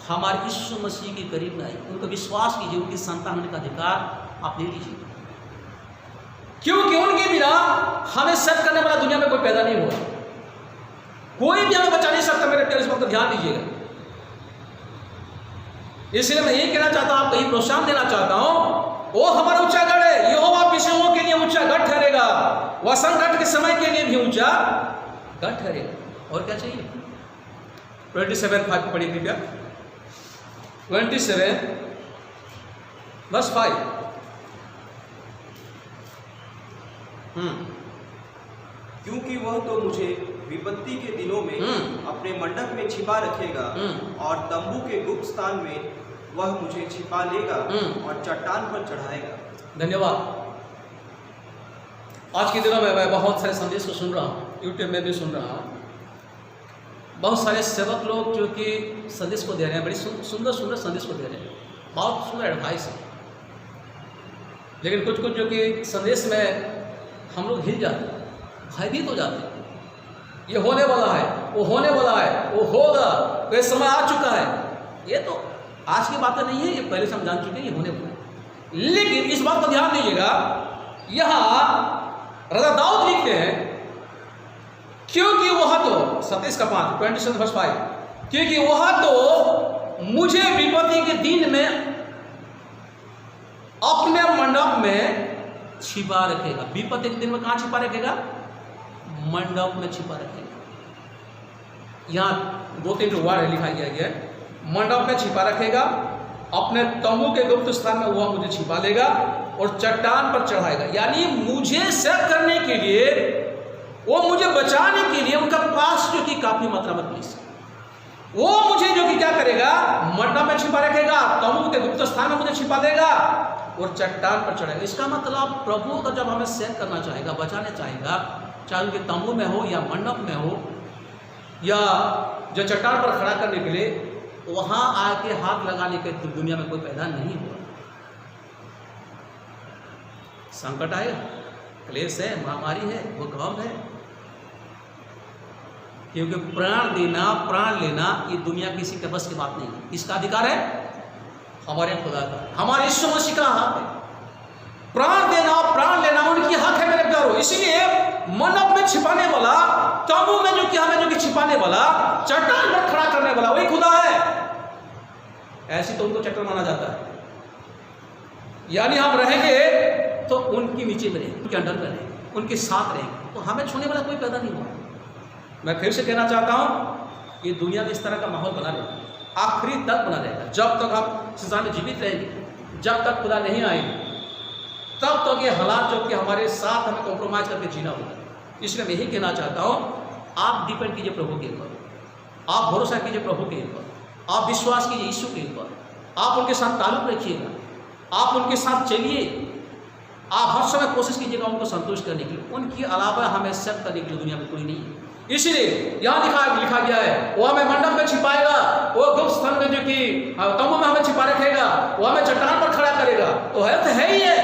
हमारे यीशु मसीह के करीब में आइए, उनको विश्वास कीजिए, उनकी संतान होने का अधिकार आप ले लीजिए, क्योंकि उनके बिना हमें सेव करने वाला दुनिया में कोई पैदा नहीं हुआ, कोई भी हमें बचा नहीं सकता। मेरे प्यारे, इस बात को ध्यान दीजिएगा। इसलिए मैं यही कहना चाहता हूं, आपको यही प्रोत्साहन देना चाहता हूं, वो हमारा ऊंचा गढ़ है, यहोवा पिसे हुओं के लिए ऊंचा गढ़ ठहरेगा, वह संकट के समय के लिए भी ऊंचा गढ़ ठहरेगा। और क्या चाहिए? 27:5 पढ़िए कृपया। 27 verse 5। क्योंकि वह तो मुझे विपत्ति के दिनों में अपने मंडप में छिपा रखेगा और तंबू के गुप्त स्थान में वह मुझे छिपा लेगा और चट्टान पर चढ़ाएगा। धन्यवाद। आज के दिनों में मैं बहुत सारे संदेश को सुन रहा हूँ, यूट्यूब में भी सुन रहा हूँ। बहुत सारे सेवक लोग जो कि संदेश को दे रहे हैं, बड़ी सुंदर सुंदर संदेश को दे रहे हैं, बहुत सुंदर एडवाइस है। लेकिन कुछ कुछ जो कि संदेश में हम लोग हिल जाते हैं, भयभीत हो जाते हैं। ये होने वाला है, वो होने वाला है, वो होगा, वह समय आ चुका है। ये तो आज की बातें नहीं है, ये पहले से हम जान चुके हैं ये होने वाला है। लेकिन इस बात पर ध्यान दीजिएगा, यहाँ राजा दाऊद लिखते हैं, क्योंकि वह तो 27:5 क्योंकि वह तो मुझे विपत्ति के दिन में अपने मंडप में छिपा रखेगा। विपत्ति के दिन में कहाँ छिपा रखेगा? मंडप में छिपा रखेगा। यहाँ 2-3 वर्ड लिखा गया है, मंडप में छिपा रखेगा, अपने तंबू के गुप्त स्थान में वह मुझे छिपा लेगा और चट्टान पर चढ़ाएगा। यानी मुझे सेव करने के लिए, वो मुझे बचाने के लिए उनका पास जो कि काफी मात्रा में पुलिस है, वो मुझे जो कि क्या करेगा? मंडप में छिपा रखेगा, तंबू के गुप्त स्थान में मुझे छिपा देगा और चट्टान पर चढ़ेगा। इसका मतलब प्रभु का जब हमें सेव करना चाहेगा, बचाना चाहेगा, चाहे उनके तंबू में हो या मंडप में हो या जो चट्टान पर खड़ा करने के लिए, वहां आके हाथ लगाने के दुनिया में कोई पैदा नहीं हुआ। संकट आएगा, क्लेश है, महामारी है, भूकंप है, क्योंकि प्राण देना, प्राण लेना ये दुनिया किसी के बस की बात नहीं है। इसका अधिकार है हमारे खुदा का, हमारे यीशु मसीह का हक है। प्राण देना, प्राण लेना उनकी हक है मेरे प्यारो। इसीलिए मंडप में छिपाने वाला, तंबू में जो कि हमें जो कि छिपाने वाला, चट्टान पर खड़ा करने वाला वही खुदा है। ऐसी तो उनको चट्टान माना जाता है। यानी हम रहेंगे तो उनके नीचे में रहेंगे, उनके अंडर में रहेंगे, उनके साथ रहेंगे, तो हमें छूने वाला कोई पैदा नहीं हुआ। मैं फिर से कहना चाहता हूं, ये दुनिया में इस तरह का माहौल बना रहेगा, आखिरी तक बना रहेगा। जब तक हम संसार में जीवित रहेंगे, जब तक खुदा नहीं आएंगे, तब तक ये हालात जो कि हमारे साथ हमें कॉम्प्रोमाइज करके जीना होगा। इसलिए मैं यही कहना चाहता हूं, आप डिपेंड कीजिए प्रभु के ऊपर, आप भरोसा कीजिए प्रभु के ऊपर, आप विश्वास कीजिए यीशु के ऊपर, आप उनके साथ ताल्लुक रखिएगा, आप उनके साथ चलिए, आप हर समय कोशिश कीजिएगा उनको संतुष्ट करने के लिए। उनके अलावा हमें सब करने के लिए दुनिया में कोई नहीं है। इसीलिए यहाँ लिखा गया है, वो हमें मंडप में छिपाएगा, वो गुप्त स्थान में जो कि तंबू में हमें छिपा रखेगा, वो हमें चट्टान पर खड़ा करेगा। तो है ही है,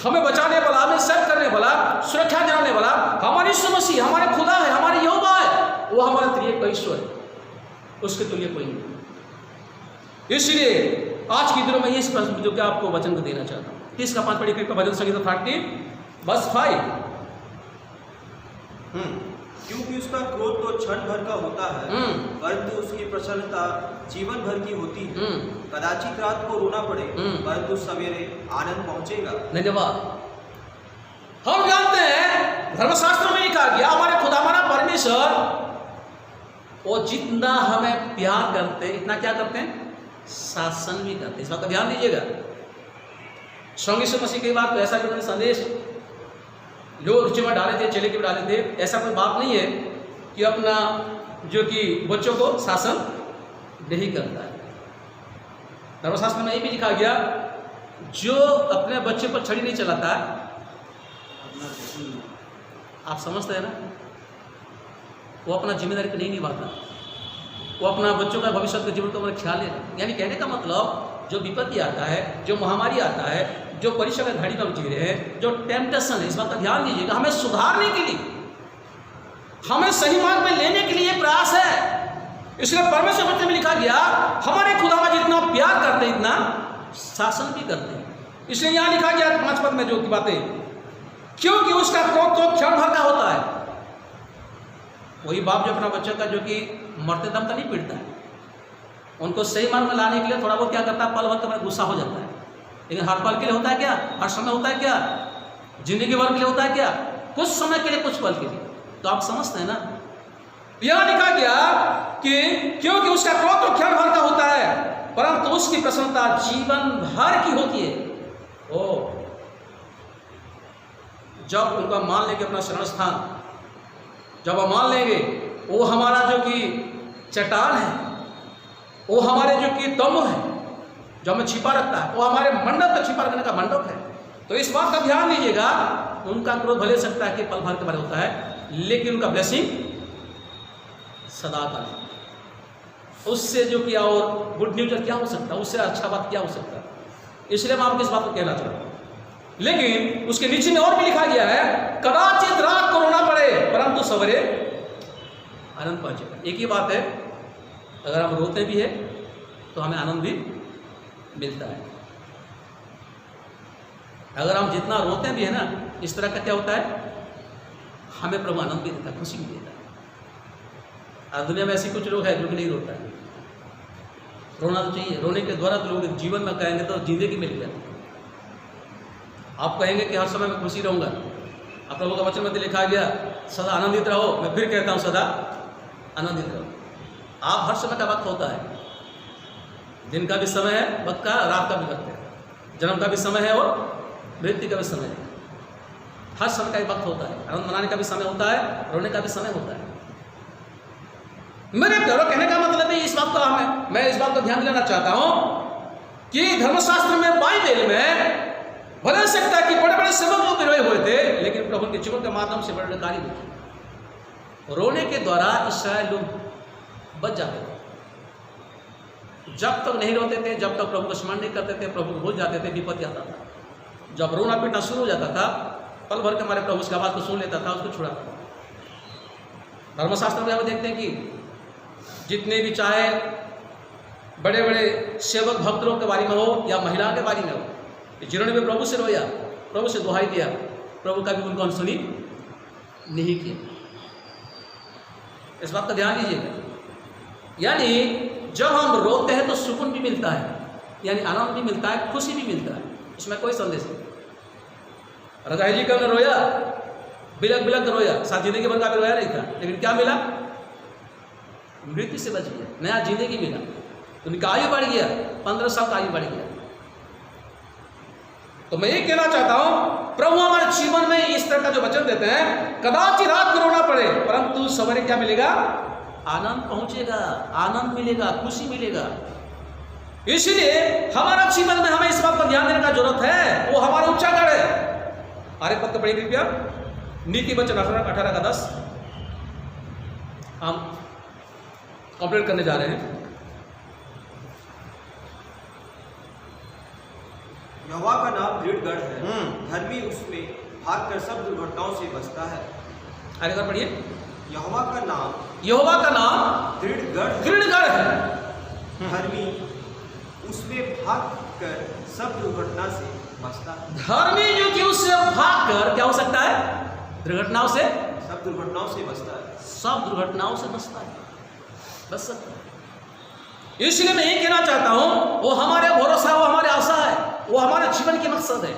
हमें बचाने वाला, हमें सेव करने वाला, सुरक्षा दिलाने वाला हमारे यीशु मसीह, हमारे खुदा है, हमारे यहोवा है, वो हमारे त्रिएक ईश्वर है, उसके तुल्य कोई नहीं। इसलिए आज के दिनों में इस जो कि आपको वचन को देना चाहता हूँ। 30:5 पढ़ी कृपया, भजन संगीत 30:5। क्योंकि उसका क्रोध तो क्षण भर का होता है, परंतु उसकी प्रसन्नता जीवन भर की होती है। कदाचित रात को रोना पड़े, परंतु सवेरे आनंद पहुंचेगा। धन्यवाद। हम जानते हैं धर्मशास्त्र में लिखा गया, हमारे खुदा, हमारा परमेश्वर, वो जितना हमें प्यार करते हैं, इतना क्या करते हैं? शासन भी करते हैं। इस बात का ध्यान दीजिएगा। यीशु मसीह की बात, तो ऐसा भी उन्होंने संदेश लोग रुचि में डाले थे, चेले के भी डाले थे। ऐसा कोई बात नहीं है कि अपना जो कि बच्चों को शासन नहीं करता है। धर्मशास्त्र में ये भी लिखा गया, जो अपने बच्चे पर छड़ी नहीं चलाता है, आप समझते हैं ना, वो अपना जिम्मेदारी को नहीं निभाता, वो अपना बच्चों का भविष्य के जीवन का ख्याल लेगा। यानी कहने का मतलब, जो विपत्ति आता है, जो महामारी आता है, जो परीक्षा का घड़ी में जी रहे हैं, जो टेम्पटेशन है, इस बात का ध्यान दीजिएगा। हमें सुधारने के लिए, हमें सही मार्ग में लेने के लिए प्रयास है। इसलिए परमेश्वर वचन में लिखा गया, हमारे खुदा में जितना प्यार करते हैं, इतना शासन भी करते हैं। इसलिए यहाँ लिखा गया 5 पद में जो की बातें, क्योंकि उसका क्रोध तो क्षण भर का होता है। वही बाप जो अपना बच्चों का जो कि मरते दम का नहीं पीटता है, उनको सही मार्ग में लाने के लिए थोड़ा बहुत क्या करता है, पल भर में गुस्सा हो जाता है, लेकिन हर पल के लिए होता है क्या? हर समय होता है क्या? जिंदगी भर के लिए होता है क्या? कुछ समय के लिए, कुछ पल के लिए। तो आप समझते हैं ना, यह लिखा गया कि क्योंकि उसका क्रोध तो क्षण भर का होता है, परंतु उसकी प्रसन्नता जीवन भर की होती है। ओ, जब उनका मान लेंगे अपना शरण स्थान, जब हम मान लेंगे वो हमारा जो कि चट्टान है, वो हमारे जो कि तंबू है जो हमें छिपा रखता है, वो हमारे मंडप तक छिपा रखने का मंडप है, तो इस बात का ध्यान दीजिएगा। उनका क्रोध भले सकता है कि पल भर के बारे होता है, लेकिन उनका ब्लेसिंग सदा का है। उससे जो कि और गुड न्यूज क्या हो सकता है, उससे अच्छा बात क्या हो सकता है। इसलिए मैं आपको इस बात को कहना चाहता हूँ। लेकिन उसके नीचे में और भी लिखा गया है, कदाचित रात को रोना पड़े परंतु सवेरे आनंद पहुंचेगा। एक ही बात है, अगर हम रोते भी है तो हमें आनंद भी मिलता है। अगर हम जितना रोते भी है ना, इस तरह का क्या होता है, हमें प्रभु आनंद भी देता है, खुशी भी देता है। आज दुनिया में ऐसी कुछ लोग हैं जो कि नहीं रोता है। रोना तो चाहिए, रोने के द्वारा तो लोग जीवन में कहेंगे तो जिंदगी मिल गया। आप कहेंगे कि हर समय मैं खुशी रहूंगा, आप प्रभु का वचन में लिखा गया सदा आनंदित रहो। मैं फिर कहता हूँ सदा आनंदित रहो। आप हर समय का वक्त होता है, दिन का भी समय है वक्त का, रात का भी वक्त है, जन्म का भी समय है और मृत्यु का भी समय है। हर समय का एक वक्त होता है, आनंद मनाने का भी समय होता है, रोने का भी समय होता है। मेरे प्यारो, कहने का मतलब है इस बात का मैं इस बात को ध्यान दिलाना चाहता हूं कि धर्मशास्त्र में, बाइबल में भले सकता है कि बड़े बड़े सेवक लोग रोए हुए थे, लेकिन प्रभु के जीवन के माध्यम से बड़े कार्य देखे। रोने के द्वारा इस्राएल लोग बच जाते थे। जब तक नहीं रोते थे, जब तक प्रभु को स्मरण नहीं करते थे, प्रभु को भूल जाते थे, विपत्ति आता था। जब रोना पीटना शुरू हो जाता था, पल भर के हमारे प्रभु उसकी आवाज़ को सुन लेता था, उसको छुड़ाता था। धर्मशास्त्र में हम देखते हैं कि जितने भी चाहे बड़े बड़े सेवक भक्तों के बारे में हो या महिलाओं के बारे में हो, जिन्होंने भी प्रभु से रोया, प्रभु से दुहाई दिया, प्रभु का भी उनको अनसुनी नहीं किया। इस बात का ध्यान दीजिएगा। यानी जब हम रोते हैं तो सुकून भी मिलता है, यानी आनंद भी मिलता है, खुशी भी मिलता है, इसमें कोई संदेश नहीं। रजाई जी का रोया, बिलक बिलक रोया, साथ जिंदगी भर का भी रोया नहीं था, लेकिन क्या मिला, मृत्यु से बच गया, नया जिंदगी मिला। उनका आयु बढ़ गया, 15 साल का आयु बढ़ गया। तो मैं ये कहना चाहता हूं, प्रभु हमारे जीवन में इस तरह का जो वचन देते हैं, कदाचित रात को रोना पड़े परंतु सवेरे क्या मिलेगा, आनंद पहुंचेगा, आनंद मिलेगा, खुशी मिलेगा। इसलिए हमारा जीवन में हमें इस बात पर ध्यान देने का जरूरत है, वो हमारा उच्चारण है। आर्य पद पढ़िए कृपया, नीति वचन 18 का 10 हम कंप्लीट करने जा रहे हैं। यहोवा का नाम दृढ़ गढ़ है, धर्मी उसमें भागकर सब दुर्घटनाओं से बचता है। आगे बार पढ़िए। यहोवा का नाम दृढ़ गढ़ है, धर्मी उसमें भागकर सब दुर्घटना से बचता है। धर्मी जो कि उससे भागकर क्या हो सकता है, दुर्घटनाओं से, सब दुर्घटनाओं से बचता है, सब दुर्घटनाओं से बचता है, बच सकता है। इसलिए मैं ये कहना चाहता हूं, वो हमारे भरोसा, वो हमारे आशा है, वो हमारे जीवन की मकसद है।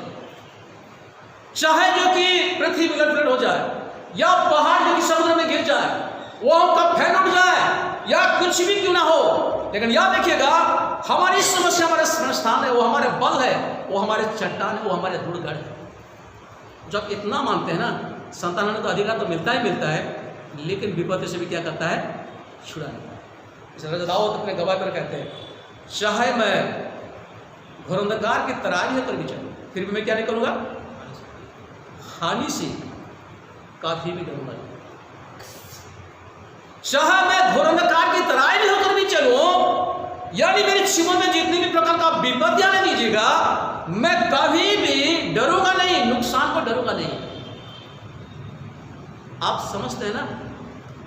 चाहे जो कि पृथ्वी उलट-पलट हो जाए, या पहाड़ जो कि समुद्र में गिर जाए, वो हम कब फैल उठ जाए, या कुछ भी क्यों ना हो, लेकिन याद रखिएगा हमारी समस्या हमारे स्थान है, वो हमारे बल है, वो हमारे चट्टान है, वो हमारे दृढ़ है। जब इतना मानते हैं ना, संतान को अधिकार तो मिलता ही मिलता है, लेकिन विपत्ति से भी क्या करता है, छुड़ा लेता है। इसलिए दाऊद अपने गवाह पर कहते हैं, चाहे मैं घोर अंधकार की तराई होकर भी चलूं, फिर भी मैं क्या नहीं करूंगा, हानि से काफी भी डरूंगा। चाहे मैं घोर अंधकार की तराई भी होकर भी चलूं, यानी मेरे जीवन में जितनी भी प्रकार का विपत्ति आने दीजिएगा, मैं कभी भी डरूंगा नहीं, नुकसान को डरूंगा नहीं। आप समझते हैं ना,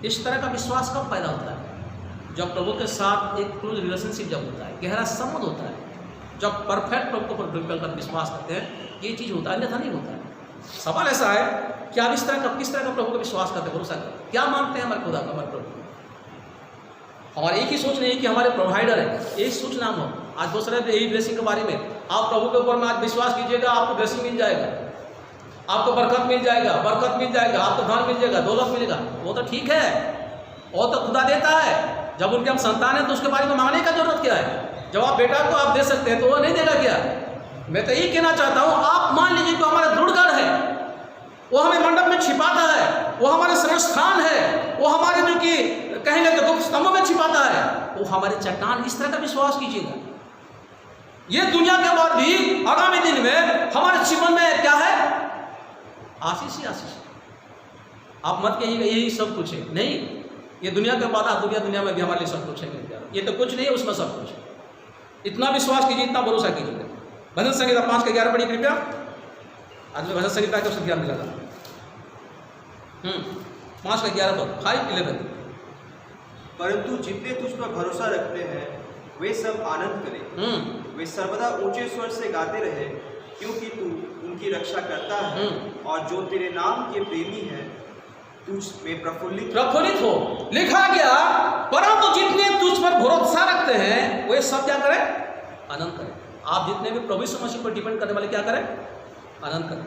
इस तरह का विश्वास कब पैदा होता है, जब प्रभु के साथ एक क्लोज रिलेशनशिप जब होता है, गहरा संबंध होता है, जब परफेक्ट प्रभु को पर विश्वास करते हैं, ये चीज़ होता है, अन्यथा नहीं होता है। सवाल ऐसा है कि आप किस तरह का प्रभु का विश्वास करते हैं, भरोसा करते हैं, क्या मानते हैं हमारे खुदा का, हमारे प्रभु। हमारी एक ही सोच नहीं है कि हमारे प्रोवाइडर है, एक सोच नाम हो। आज दूसरे यही ब्लेसिंग के बारे में, आप प्रभु के ऊपर में आज विश्वास कीजिएगा, आपको ब्लेसिंग मिल जाएगा, आपको बरकत मिल जाएगा, आपको धन मिल जाएगा, दौलत मिलेगा, वो तो ठीक है, वो तो खुदा देता है। जब उनके हम संतान हैं तो उसके बारे में मांगने का जरूरत क्या है? जब आप बेटा को आप दे सकते हैं तो वो नहीं देगा क्या? मैं तो यही कहना चाहता हूँ, आप मान लीजिए कि हमारा दृढ़गढ़ है, वो हमें मंडप में छिपाता है, वो हमारे संस्थान है, वो हमारे जो कि कहेंगे तो गुप्त स्तंभों में छिपाता है, वो हमारे चट्टान। इस तरह का विश्वास कीजिएगा। ये दुनिया के बाद भी आगामी दिन में हमारे जीवन में क्या है? आशीष ही आशीष। आप मत कहिएगा यही सब कुछ है, नहीं। ये दुनिया के बाद दुनिया में भी हमारे लिए सब कुछ है। ये तो कुछ नहीं है, उसमें सब कुछ है। इतना विश्वास कीजिए, इतना भरोसा कीजिए। भजन संहिता 5:11 पढ़िए कृपया। आज मैं भजन संहिता के उससे ध्यान दिला था। 5:11 पर 5:11। परंतु जितने तुझ पर भरोसा रखते हैं वे सब आनंद करें, वे सर्वदा ऊंचे स्वर से गाते रहे, क्योंकि तू उनकी रक्षा करता है, और जो तेरे नाम के प्रेमी हैं तुझ में प्रफुल्लित हो। लिखा गया, परंतु जितने तुझ पर भरोसा रखते हैं वे सब क्या करें? आनंद करें। आप जितने भी प्रभु यीशु मसीह पर डिपेंड करने वाले क्या करें? आनंद करें।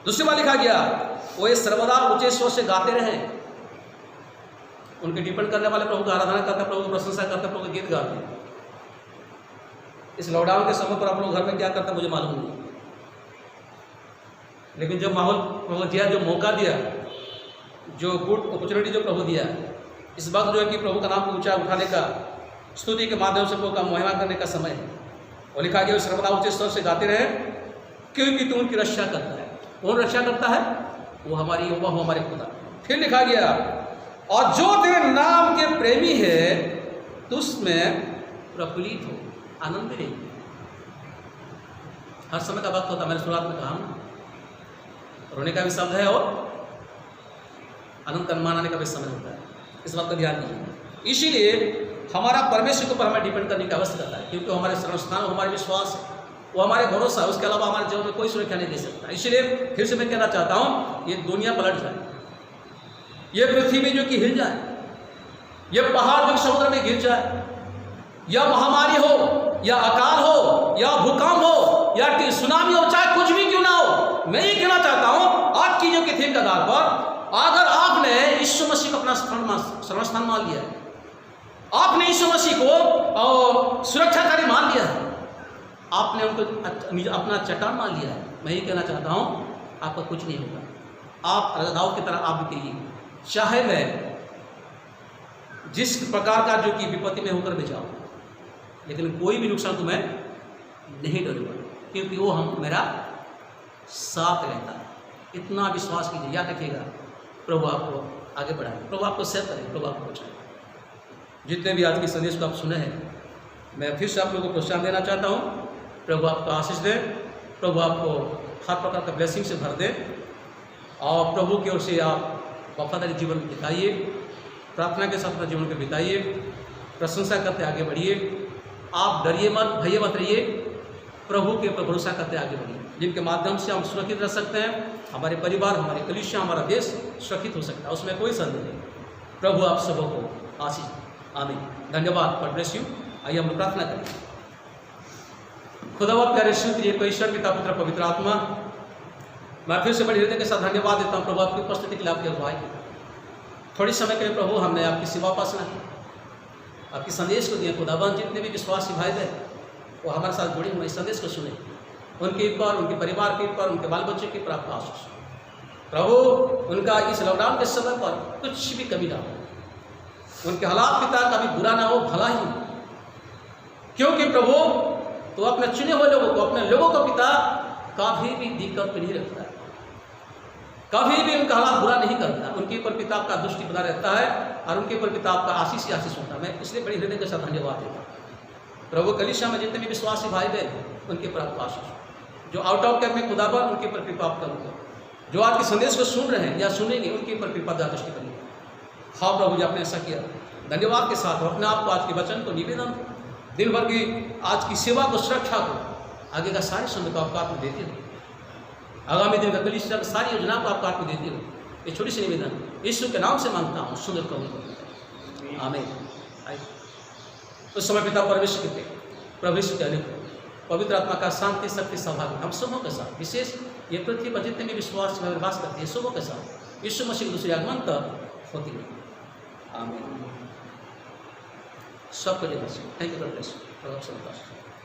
दूसरी बात लिखा गया, वो सर्वदा ऊंचे स्वर से गाते रहे। उनके डिपेंड करने वाले प्रभु का आराधना करते, प्रभु की प्रशंसा करते, प्रभु के गीत गाते हैं। इस लॉकडाउन के समय पर आप लोग घर में क्या करते हैं मुझे मालूम नहीं, लेकिन जो माहौल प्रभु दिया, जो मौका दिया, जो गुड अपॉर्चुनिटी जो प्रभु दिया, इस वक्त जो है कि प्रभु का नाम को ऊंचा उठाने का, स्तुति के माध्यम से प्रभु का महिमा करने का समय है। और लिखा गया, सर्वदा ऊंचे स्वर से गाते रहे, क्योंकि तू उनकी रक्षा करता है। कौन रक्षा करता है? वो हमारे खुदा। फिर लिखा गया, और जो तेरे नाम के प्रेमी है तो उसमें प्रफुल्लित हो, आनंद रहे। हर समय का वक्त होता है, मैंने शुरुआत में कहा, रोने का भी शब्द है और आनंद का मनाने का भी समय होता है। इस बात का ध्यान दीजिए। इसीलिए हमारा परमेश्वर के ऊपर हमें डिपेंड करने की आवश्यकता है, क्योंकि हमारे संस्थान, हमारे विश्वास, वो हमारे भरोसा है। उसके अलावा हमारे जीवन में कोई सुरक्षा नहीं दे सकता। इसलिए फिर से मैं कहना चाहता हूँ, ये दुनिया पलट जाए, ये पृथ्वी जो कि हिल जाए, ये पहाड़ जो समुद्र में गिर जाए, या महामारी हो, या अकाल हो, या भूकंप हो, या सुनामी हो, चाहे कुछ भी क्यों ना हो, मैं ये कहना चाहता हूँ आज की जो कि थीम के आधार पर, अगर आपने यीशु मसीह को अपना सर्वस्थान मान लिया है, आपने यीशु मसीह को सुरक्षाकारी मान लिया है, आपने उनको अपना चट्टान मान लिया है, मैं ये कहना चाहता हूँ आपका कुछ नहीं होगा। आप दाऊद की तरह आप भी कहिए, चाहे मैं जिस प्रकार का जो कि विपत्ति में होकर भी जाऊँ, लेकिन कोई भी नुकसान तो मैं नहीं डरूंगा, क्योंकि वो मेरा साथ रहता है। इतना विश्वास कीजिए, याद रखिएगा। प्रभु आपको आगे बढ़ाए, प्रभु आपको सेव करें, प्रभु आपको बचाए। जितने भी आज के संदेश को आप सुने हैं, मैं फिर से आप लोगों को प्रोत्साहन देना चाहता हूँ। प्रभु आपको आशीष दे, प्रभु आपको हर प्रकार का ब्लेसिंग से भर दे, और प्रभु की ओर से आप वफादारी जीवन बिताइए, प्रार्थना के साथ अपना जीवन को बिताइए, प्रशंसा करते आगे बढ़िए। आप डरिए मत, भय मत रहिए, प्रभु के ऊपर भरोसा करते आगे बढ़िए, जिनके माध्यम से हम सुरक्षित रह सकते हैं। हमारे परिवार, हमारी कलीसिया, हमारा देश सुरक्षित हो सकता है, उसमें कोई संदेह नहीं। प्रभु आप सबों को आशीष, आमीन। धन्यवाद। God bless you. आइए हम प्रार्थना करें। खुदा प्यारे शुद्ध एक ईश्वर पिता पुत्र पवित्र आत्मा, मैं फिर से बड़े हृदय के साथ धन्यवाद देता हूँ प्रभु आपकी उपस्थिति के लिए, आपके अगुवाई। थोड़ी समय के लिए प्रभु हमने आपकी सेवा उपासना की, आपके संदेश को दिया। खुदाबंद जितने भी विश्वासी भाई बहन वो हमारे साथ जुड़े हुए इस संदेश को सुने, उनके ऊपर, उनके परिवार के ऊपर, उनके बाल बच्चे के ऊपर आपका आशीष प्रभु। उनका इस लॉकडाउन के समय पर कुछ भी कमी ना हो, उनके हालात पिता कभी बुरा ना हो, भला ही, क्योंकि प्रभु तो अपने चुने हुए लोगों को, अपने लोगों को पिता कभी भी दिक्कत में नहीं रखता है, कभी भी उनका हालात बुरा नहीं करता। उनके ऊपर पिता का दृष्टि बना रहता है, और उनके ऊपर पिता आपका आशीष ही आशीष होता है। मैं इसलिए बड़ी हृदय के साथ धन्यवाद देता हूँ प्रभु। कलीसिया में जितने भी विश्वासी भाई बहन, उनके ऊपर आपका आशीष। जो आउट ऑफ कैंप में खुदाबंद, उनके ऊपर कृपा आप करूँगा। जो आपके संदेश को सुन रहे हैं या सुनेंगे, उनके ऊपर कृपा दृष्टि करेंगे। हाँ प्रभु जी, आपने ऐसा किया। धन्यवाद के साथ अपने आप को, आज के वचन को, निवेदन, दिन भर की आज की सेवा को, सुरक्षा को, आगे का सारे समय को आपका हाथ में देते हो। आगामी दिन का कलीसिया की सारी योजना को आपका हाथ में देते हो। ये छोटी सी निवेदन यीशु के नाम से मांगता हूँ, सुंदर करूँ, आमीन। उस समय पिता परमेश्वर के प्रभु यीशु के अनुग्रह, पवित्र आत्मा का शांति, शक्ति, सौभाग्य हम सबों के साथ, विशेष ये पृथ्वी पर जितने भी विश्वास में वास करते हैं, सबों के साथ यीशु मसीह के दूसरे आगमन तक होती है। आमीन। सबके लिए thank you God bless you.